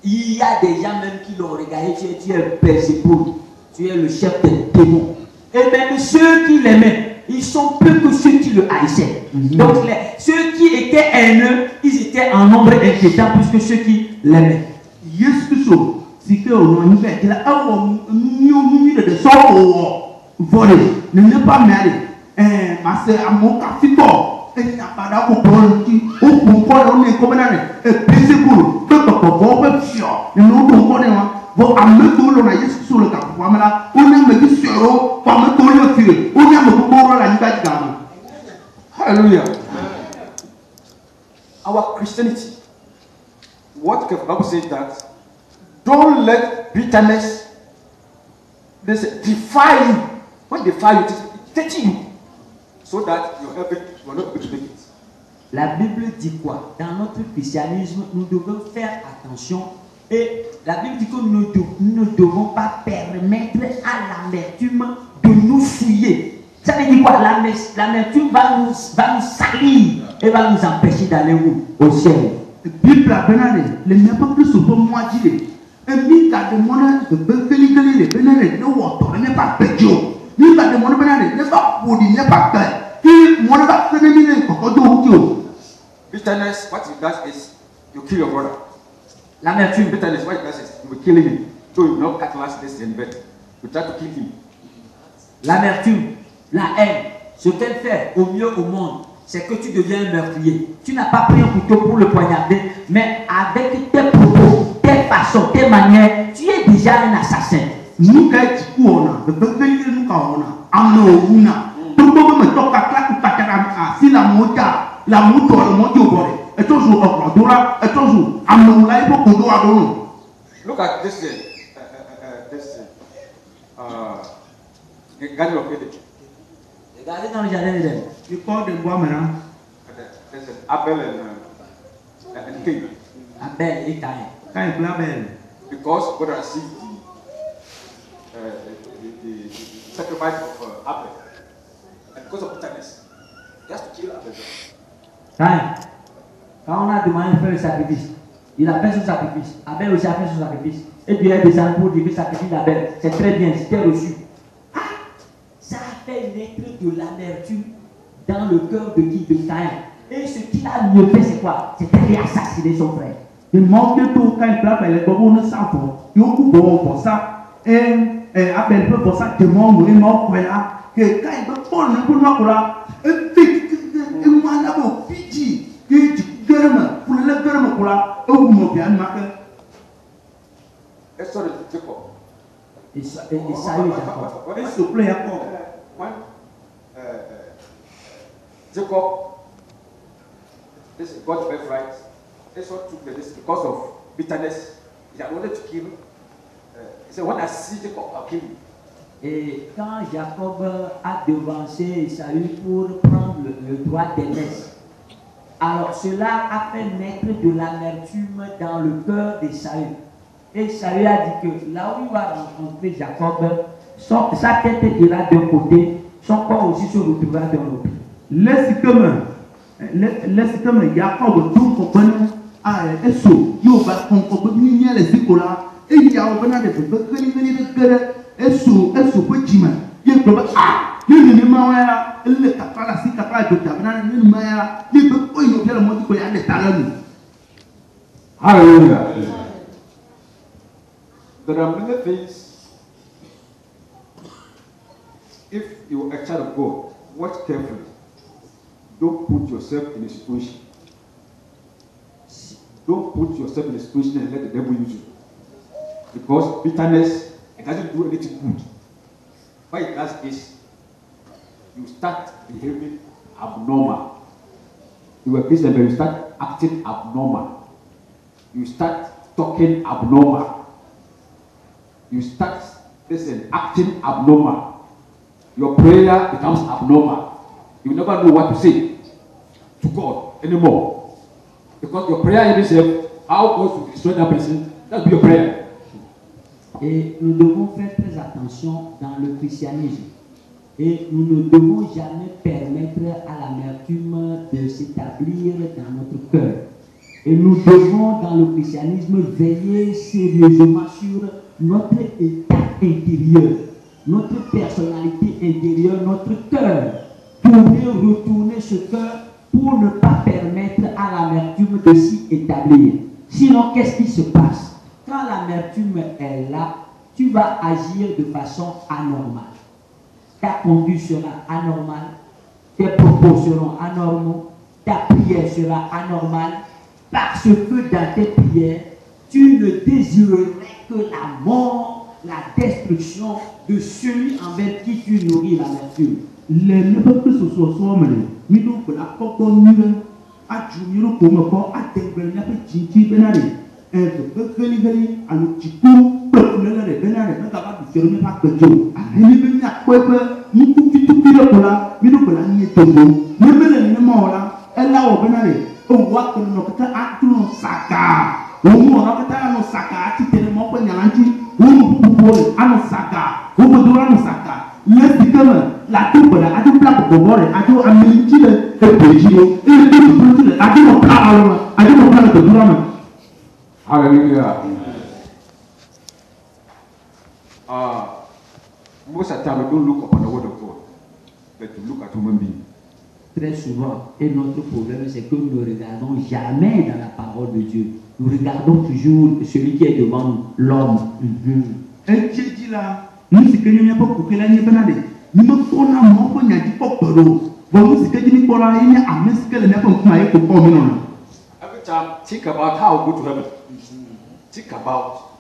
Il y a des gens même qui l'ont regardé, tu es Belzéboul, tu es le chef des démons. Et même ceux qui l'aimaient, ils sont plus que ceux qui le haïssaient. Donc ceux qui étaient haineux, ils étaient en nombre inquiétant plus que ceux qui l'aimaient. Yes, si que on nous fait qu'il a un million de sorts volés, ne pas mêler. Ma sœur a mon café fort. Et il n'y a pas d'accord pour le qui, au pourquoi on est comme un et puis pour que pour voir fior. Nous nous connaissons. Bon, à me tourner, on a juste sur le cap. Voilà, on a me dit sur pour me tourner le fil. On a me pour la liberté. Hallelujah. Our Christianity, what the Bible says that don't let bitterness defy you. When defy you, it's touching you, so that you're not able to make it. La Bible dit quoi? Dans notre christianisme, nous devons faire attention. Et la Bible dit que nous ne devons pas permettre à l'amertume de nous fouiller. Ça veut dire quoi? L'amertume va nous salir et va nous empêcher d'aller où? Au ciel. Bible a béni, les mêmes plus souvent moi dit. Et mi ka demande de féliciter les bénéfices de votre n'est pas pédio. Mi ka demande bénéfice n'est pas pour n'est pas clair. Qui moi pas féminin pour que Bitterness, what it does is you kill your brother. L'amertume. Bitterness, what it does is you will kill him. So you not catalyze this in bed. You try to kill him. L'amertume, la haine, ce qu'elle fait au mieux au monde, c'est que tu deviens un meurtrier. Tu n'as pas pris un couteau pour le poignarder, mais avec tes propos, tes façons, tes manières, tu es déjà un assassin. Nous qui on a, de venir nous on a, amna tout le monde me toque à claque patara, si la mota, la moto, le moto au bord, et toujours au bord, et toujours amna là il faut qu'on doit donner. Look at this thing. Garden of Eden. Regardez dans le jardin d'Éden. Il faut de bois maintenant. Listen, Abel and Cain. Abel et Caïn. Quand il pleut belle. Because God has seen the sacrifice of Abel. And because of bitterness, he has to kill Abel. Caïn. Quand on a demandé de faire le sacrifice, il a fait son sacrifice. Abel aussi a fait son sacrifice. Et Dieu est descendu pour dire que le sacrifice d'Abel, c'est très bien, c'était reçu. Ah, ça a fait naître de l'amertume dans le cœur de qui? De Caïn. Et ce qu'il a mieux fait, c'est quoi? C'est d'aller assassiner son frère. Il manque tout quand il pleut, les bobos ne savent pas. Il y a beaucoup pour ça. Et Abel peut pour ça demande il manque là que quand il peut prendre un peu de noix là, et moi là bon piti que tu gagnes pour le gagner pour là, et vous me bien marqué. Let's start with Jacob. Et Saül et Jacob. Et s'il vous plaît Jacob. Jacob, this is God's birthright. Esau took this because of bitterness. He had wanted to kill. He said, when I see Jacob, I'll kill him. Et quand Jacob a devancé Saül pour prendre le droit d'aînesse, alors cela a fait naître de l'amertume dans le cœur de Saül. Et Saül a dit que là où il va rencontrer Jacob, sa tête ira d'un côté, son corps aussi se retrouvera d'un autre. Laisse comme Jacob tout comprendre. Ah, Esau, il va comprendre bien les écoles et il y a un peu de Esau peut dire, il peut ah, il ne m'a pas il est capable de capable de taper, il ne m'a pas il peut pas il ne peut pas qu'il y a des talents. Hallelujah. There are many things. If you are a child of God, watch carefully. Don't put yourself in a situation. Don't put yourself in a situation and let the devil use you. Because bitterness, it doesn't do anything good. What it does is, you start behaving abnormal. You are Christian, but you start acting abnormal. You start talking abnormal. You start, acting abnormal. Your prayer becomes abnormal. You never know what to say to God anymore. Because your prayer in itself, how God will destroy that person, that's your prayer. Et nous devons faire très attention dans le christianisme. Et nous ne devons jamais permettre à l'amertume de s'établir dans notre cœur. Et nous devons, dans le christianisme, veiller sérieusement sur notre état intérieur, notre personnalité intérieure, notre cœur, pour retourner ce cœur pour ne pas permettre à l'amertume de s'y établir. Sinon, qu'est-ce qui se passe? Quand l'amertume est là, tu vas agir de façon anormale. Ta conduite sera anormale, tes propos seront anormaux, ta prière sera anormale, parce que dans tes prières, tu ne désirerais que la mort, la destruction de celui envers qui tu nourris l'amertume. Les ne que ce soit mais nous pour la coco nul à junior comme quoi à t'envoyer la petite benari et de geli à le petit coup pour le benari mais capable de faire pas que Dieu il vient à quoi nous tout pour la nous pour la ni tombo mais le mort là elle là au benari on voit que nous que à tout nos saka on voit que à nos saka qui tellement pour nyanti on pour à nos saka on pour nos saka les comme la coupe là a tout plat pour boire a tout améliorer le péché et le tout a tout mon plat a tout mon plat de drame. Hallelujah. Most of the time we don't look upon the word of God, but to look at human beings. Très souvent, et notre problème c'est que nous ne regardons jamais dans la parole de Dieu. Nous regardons toujours celui qui est devant nous, l'homme. Et tu dis là, nous c'est que nous n'avons pas coupé la nuit benade. Nous me connaissons mon point n'y pas peur. Bon nous c'est que nous pour la nuit à mes que les n'est pas comment est pour nous. Every time think about how go to heaven. Think about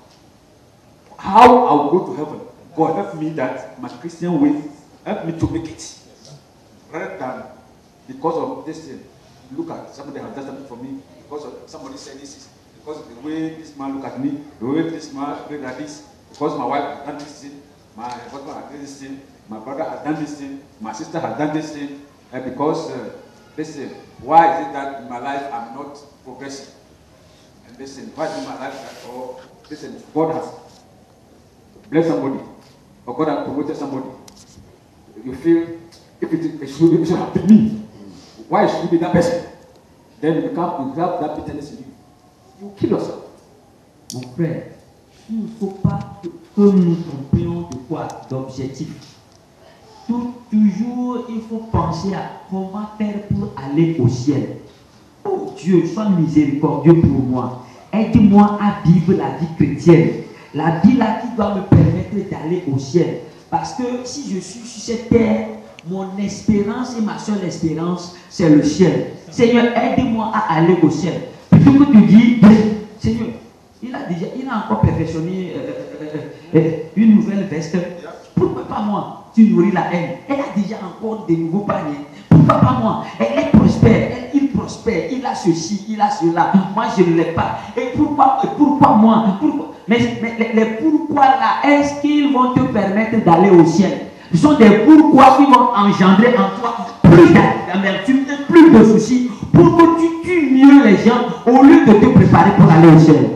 how I will go to heaven. God help me that my Christian way, help me to make it. Rather than because of this thing, look at somebody has done something for me, because of somebody said this, because of the way this man look at me, the way this man look at this, because my wife has done this thing, my husband has done this thing, my brother has done this thing, my sister has done this thing, and because listen, why is it that in my life I'm not progressing? And listen, why is it in my life that, or listen, God has blessed somebody, or God has promoted somebody. You feel if it should have been me, why should it be that person? Then you have that bitterness in you. You kill yourself. Mon frère, il ne faut pas que nous trompions de quoi? D'objectif. Toujours, il faut penser à comment faire pour aller au ciel. Oh Dieu, sois miséricordieux pour moi. Aide-moi à vivre la vie chrétienne. La vie là qui doit me permettre d'aller au ciel. Parce que si je suis sur cette terre, mon espérance et ma seule espérance, c'est le ciel. Seigneur, aide-moi à aller au ciel. Plutôt que tu dis, Seigneur, il a encore perfectionné une nouvelle veste. Pourquoi pas moi? Tu nourris la haine. Elle a déjà encore des nouveaux paniers. Pourquoi pas moi? Elle prospère, il prospère, il a ceci, il a cela. Moi, je ne l'ai pas. Et pourquoi moi? Pourquoi? Mais les pourquoi là, est-ce qu'ils vont te permettre d'aller au ciel? Ce sont des pourquoi qui vont engendrer en toi plus d'amertume et plus de soucis pour que tu tues mieux les gens au lieu de te préparer pour aller au ciel.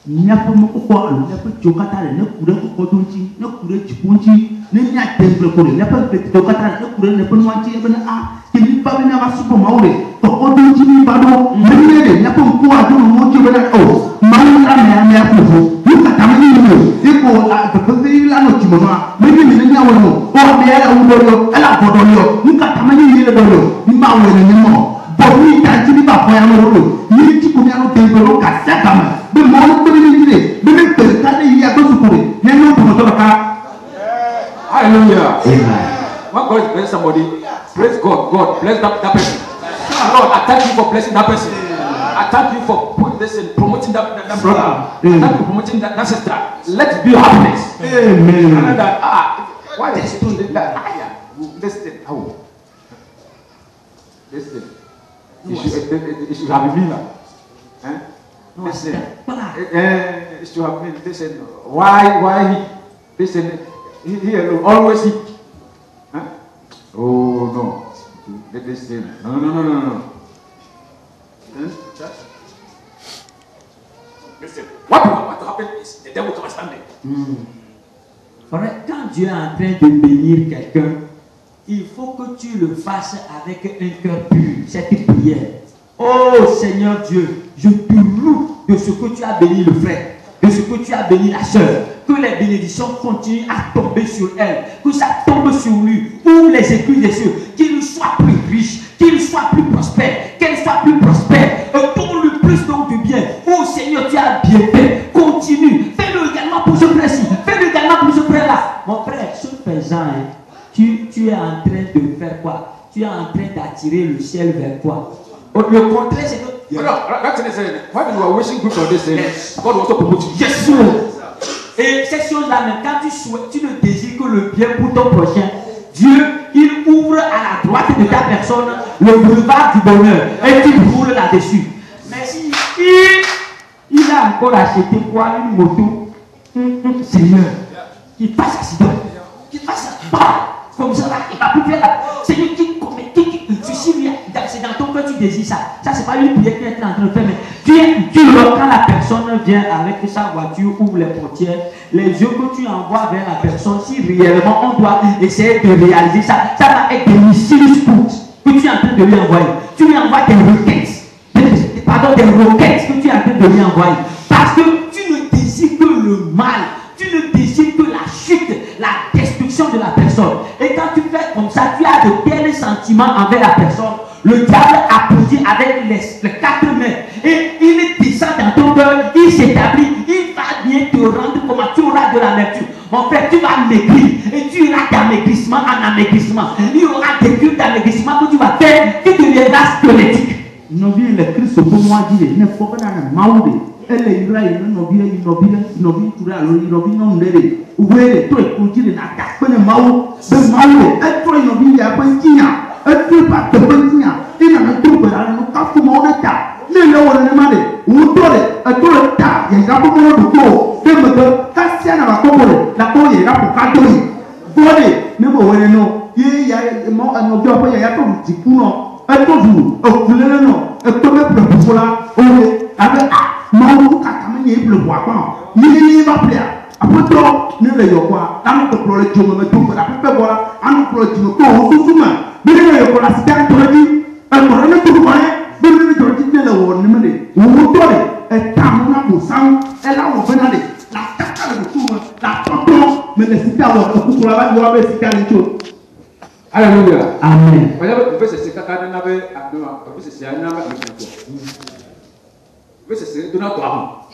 N'importe quoi, n'importe chokata, n'importe quoi donti, n'importe chipunchi, n'importe temple kore, n'importe chokata, n'importe wanchi, n'importe pas venir à super maure, toko donti ni bado, n'importe quoi donti wanchi bena oh, maura me apufu, nuka tamani ni, eko la kapende la no chimoma, mimi ni nyawo, o me ala udoyo, ala bodolio, nuka tamani ni le doyo, ni mawe ni mo. Boni tanti ni ba foya no ni ti ko ni anu temple ka sakama. The more hallelujah. Amen. When God bless somebody, praise God. God bless that person. Lord, I thank you for blessing that person. I thank you for promoting that brother. I thank you for promoting that sister. Let it be your happiness. Amen. And that why they doing that? Listen, how? Listen. It should have been me. Listen, it should have been, listen, why he, listen, he alone, always he, huh? Oh no, listen, no. Listen, what will happen is the devil will stand there. Quand Dieu est en train de bénir quelqu'un, il faut que tu le fasses avec un cœur pur, cette prière. Oh Seigneur Dieu, je te loue de ce que tu as béni le frère, de ce que tu as béni la sœur, que les bénédictions continuent à tomber sur elle, que ça tombe sur lui, ouvre les écluses des cieux, qu'il soit plus riche, qu'il soit plus prospère, qu'elle soit plus prospère, donne-lui plus donc du bien. Oh Seigneur, tu as bien fait, continue, fais-le également pour ce frère-ci, fais-le également pour ce frère-là. Mon frère, ce faisant, tu es en train de faire quoi? Tu es en train d'attirer le ciel vers toi. Le contraire, c'est que. When you are wishing good for this, God will also promote you. Yes, et ces choses-là, même quand tu souhaites, tu ne désires que le bien pour ton prochain, Dieu, il ouvre à la droite de ta personne le boulevard du bonheur et tu roules là-dessus. Mais si il a encore acheté quoi, une moto, Seigneur, qu'il fasse accident, qu'il fasse comme ça, là, il va plus faire là. Seigneur, c'est dans ton cœur tu désires ça. Ça, c'est pas une prière qui est en train de faire, mais quand la personne vient avec sa voiture, ouvre les portières, les yeux que tu envoies vers la personne, si réellement on doit essayer de réaliser ça, ça va être des missiles que tu es en train de lui envoyer. Tu lui envoies des roquettes que tu es en train de lui envoyer. Parce que tu ne désires que le mal, tu ne désires que la chute, la destruction de la personne. Et quand tu fais comme ça, tu as de tels sentiments envers la personne. Le diable applaudit avec les quatre mains et il descend dans ton cœur, il s'établit, il va bien te rendre comme tu auras de l'amertume. Mon frère, tu vas maigrir et tu iras d'amaigrissement en amaigrissement. Il y aura des cures d'amaigrissement que tu vas faire qui deviendra squelettique. nɔvi le kristu ƒe mɔa dzi de ne kpɔ bena ne mawu de ele yra yi ne nɔvi ŋutsu alo nɔvi nyɔnu ɖe de woe de to ekpo dzi de na da kpe ne mawu be mawu de etrɔ yi nɔvi ya ƒe ŋutinya etrɔ ba teƒe ŋutinya ina me to gbe la no kafu mawu ɖe ta ne le wɔ nenema de wotɔ de etrɔ le ta yɛ gaƒo mɔ ɖokpo de megbe kasia na ba kpɔkpɔ de la kpɔ yɛ gaƒo ka do yi gbɔ de ne me wɔ ne no ye ya nɔvia ƒe yaya tɔ dziku nɔ eto du ekulele nɔ eto be ple ʋuƒo la oye abe mawu kaka me nye ple ʋua kpɔ yeye va ƒlea aƒetɔ ne le yɔkɔa anu kplɔ le dzome me to gbe aƒeƒe bɔ la anu kplɔ dzime kpɔ wo susu me be ne le yɔkɔ la si ta tɔ ɖe dzi etɔ ɖe ne to kɔ ye be ne tɔ ɖe dzi ne le wɔ ne me de wo tɔ de eta mo na ko sang ela wɔ bena de la kaka le kuku me la tɔtɔ me le si ta wɔ ekuku la va yɔ abe si ta le tso. Alléluia. Amen. Vous pouvez se caca de nave à deux, vous pouvez se nave à deux. Vous pouvez se donner à toi.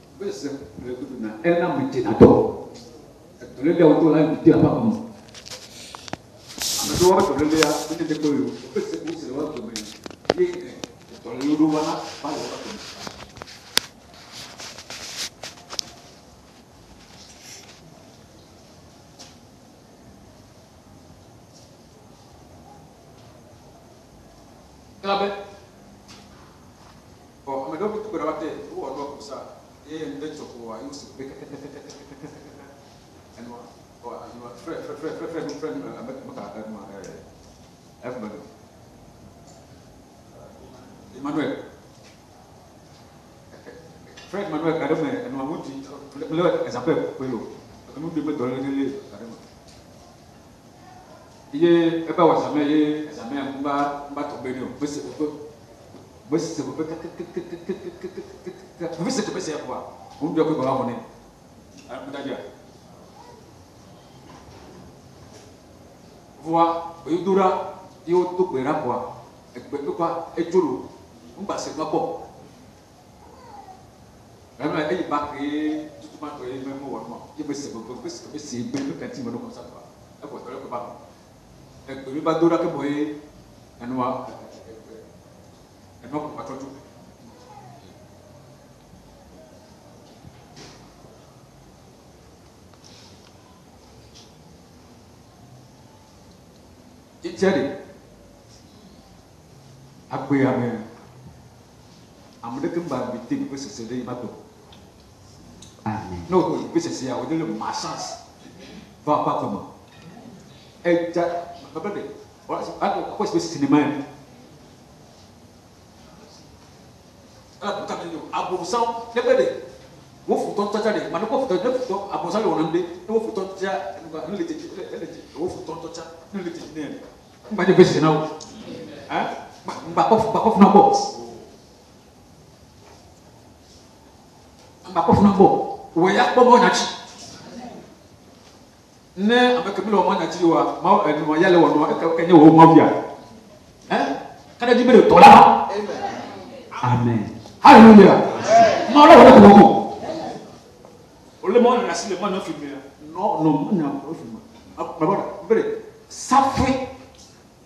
Vous pouvez se le coup de elle n'a mis à toi. Le lait autour là, il dit à pas comme. Mais toi, tu le lait à tout de décoller. Vous pouvez se pousser le voir comme il est. Tu le loup là, pas le voir comme. Bon, mais donc tu peux rater ou on doit comme ça et un peu de chocolat et aussi Emmanuel Fred Emmanuel carrément nous avons dit le exemple pour nous nous devons donner les carrément il est pas wa jamais on va tomber nous mais c'est vous c'est que c'est quoi on doit que voilà on est voix yudura yo to pera quoi et quoi et tout on va se pas bon vraiment il va créer tout le monde créer même moi il me c'est quand il me comme ça quoi et quoi que pas et que va dura que boy et noir et non pas tout Jadi, apa yang ambil kembang biting itu sesuai matu. Amen. No, itu sesuai awal dulu masas. Apa kamu? Apa deh? Aku spesies sinema ini. Bukan itu. Abu Sam, apa deh? Wo futon tata deh. Mana kau futon? Futon. Abu Sam orang deh. Wo futon tata. Wo futon tata. Nilai tinggi. Banyak besi nau, bakof nabo, wayak bomo naci, ne ambil kemilo mau naci wa mau yale wa mau kayaknya wa mau dia, kada jibere tola, Amen. Haleluya, mau lah orang tu oleh mau nasi le mana film no mana film, apa beri safri.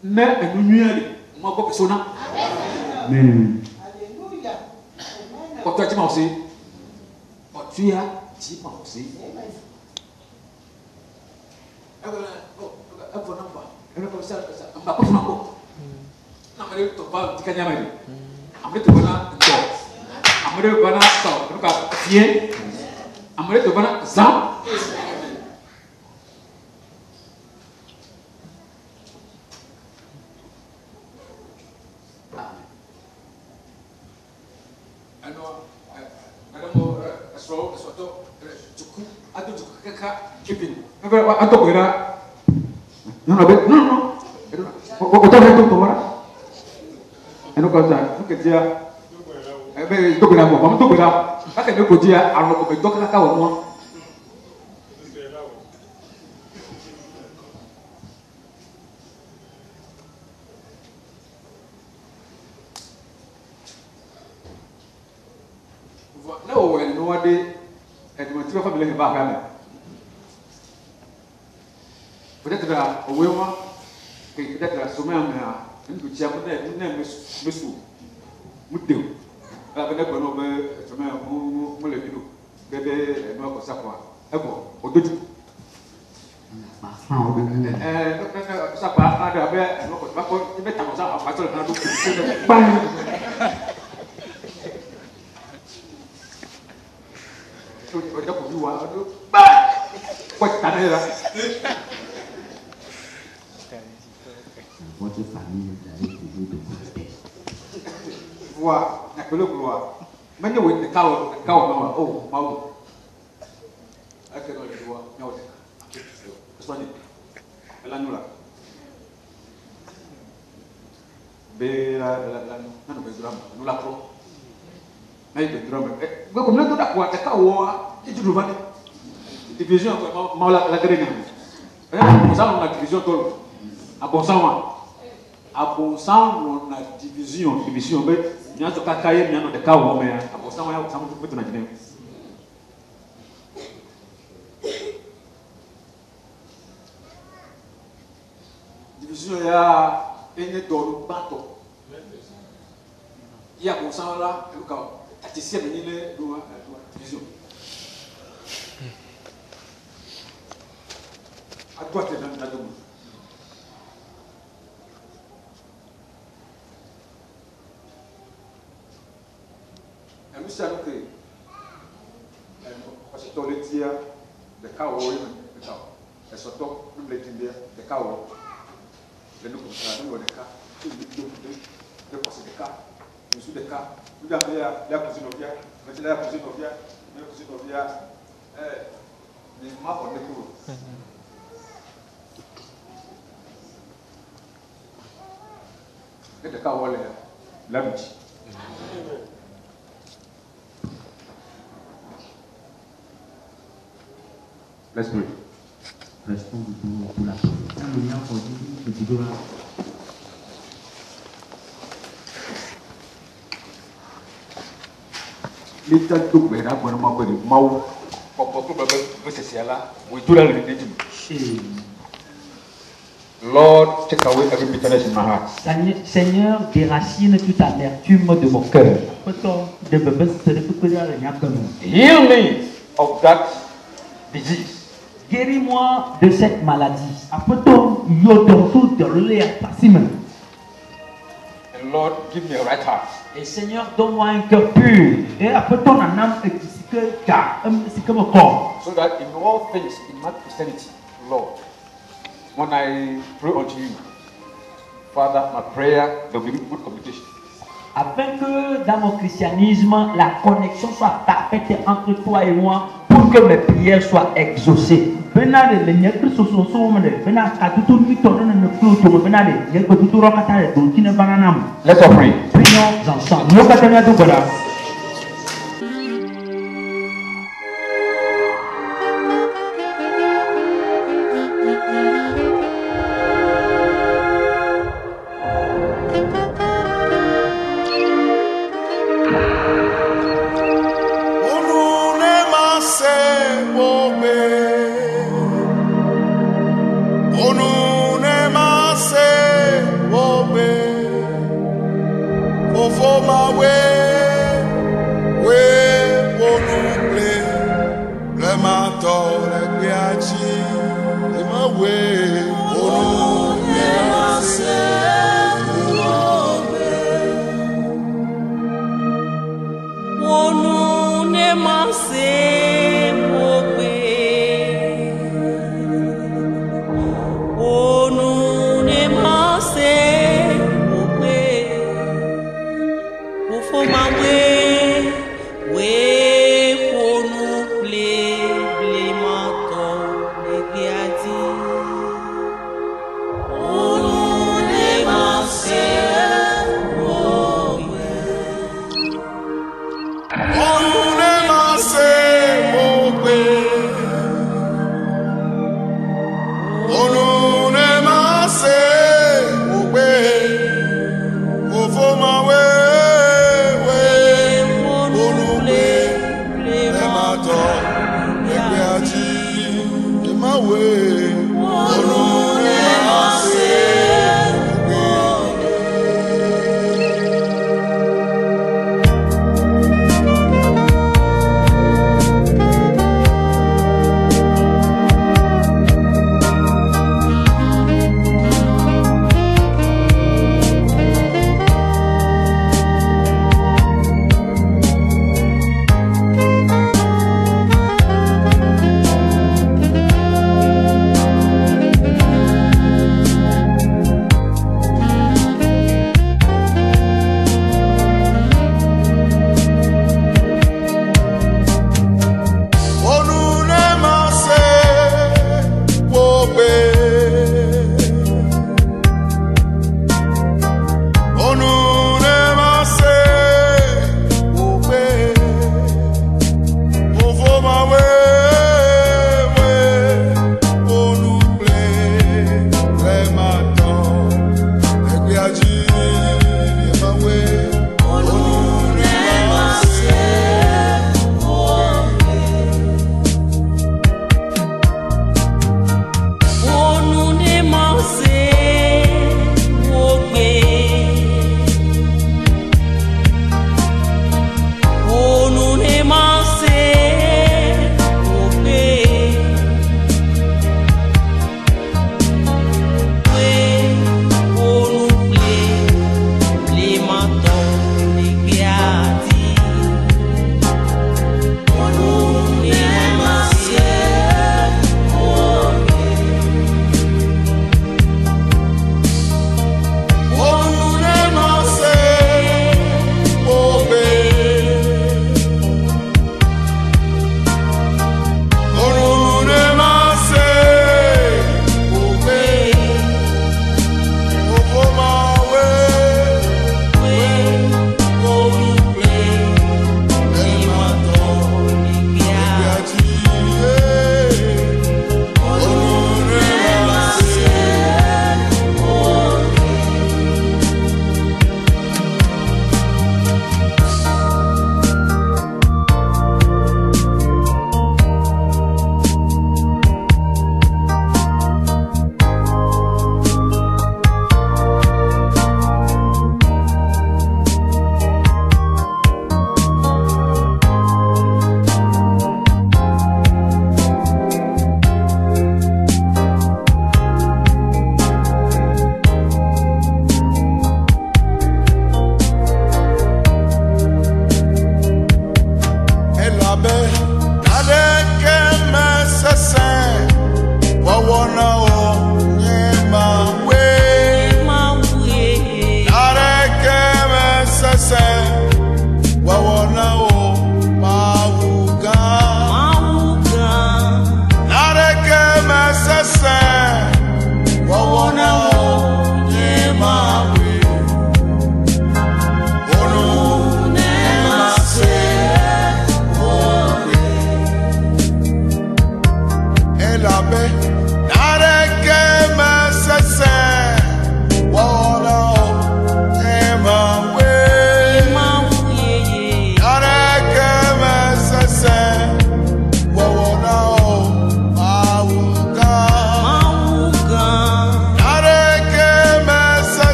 Mais nous nuit, moi quoi persona. Amen. Alléluia. Quand tu as dit moi aussi, quand tu as dit moi aussi. Atau kira, no, otak itu tuh orang, eno kata, kerja, itu kira apa? Kamu tuh kira, kakek itu kerja, anu kerja kakak kau semua. No, no ada, cuma tiga family yang bahkan. Peut-être au Wema, peut-être la sommet Nous tiens, nous sommes Moudou. Avec un homme, le vidéo, bébé, moi, comme ça, quoi. Et bon, au deux. Ça part à la il met comme ça, à partir de votre famille vous avez toujours de prospère. Voilà, il n'y a que le gloire. Mais nous, le chaos, oh, Mao. Avec le gloire, il y a aussi. Soignez. Elle a nous là. Nous la pro. Mais il y a des drames. Comme nous, nous avons des chaos, et tu nous vas. Division, la dernière. Pour ça, on a division tout. À bon sang, on a division, mais il y a des cacailles, il y a des cas où mais à bon sang, on a tout fait. Division, il y a une dans le bateau. Il y a bon sang là, le cas, à tes sièges, il y a une division. À toi, tu es dans la demande. Nous savons que parce que les tiers de chaos, et surtout nous les tiers de chaos, les nous comme ça, nous les cas, de passer des cas, nous sommes des cas, nous avons la cousine Ovia, maintenant la cousine Ovia, la cousine Ovia, les marques on découvre. Et de chaos, l'amitié. Let's pray. Restons debout pour la prière. Nous avons dit que tu dois. L'état de tout, mais là, on m'a dit, Mao, pour que ce soit là, we do that religion. Lord, take away every bitterness in my heart. Seigneur, déracine toute amertume de mon cœur. Heal me of that disease. Guéris-moi de cette maladie. And Lord, give me a right heart. Et Seigneur, donne-moi un cœur pur. So that in all things, in my Christianity, Lord, when I pray unto you, Father, my prayer, there will be good communication. Afin que dans mon christianisme, la connexion soit parfaite entre toi et moi, pour que mes prières soient exaucées. Let's all pray. Prions ensemble. Way.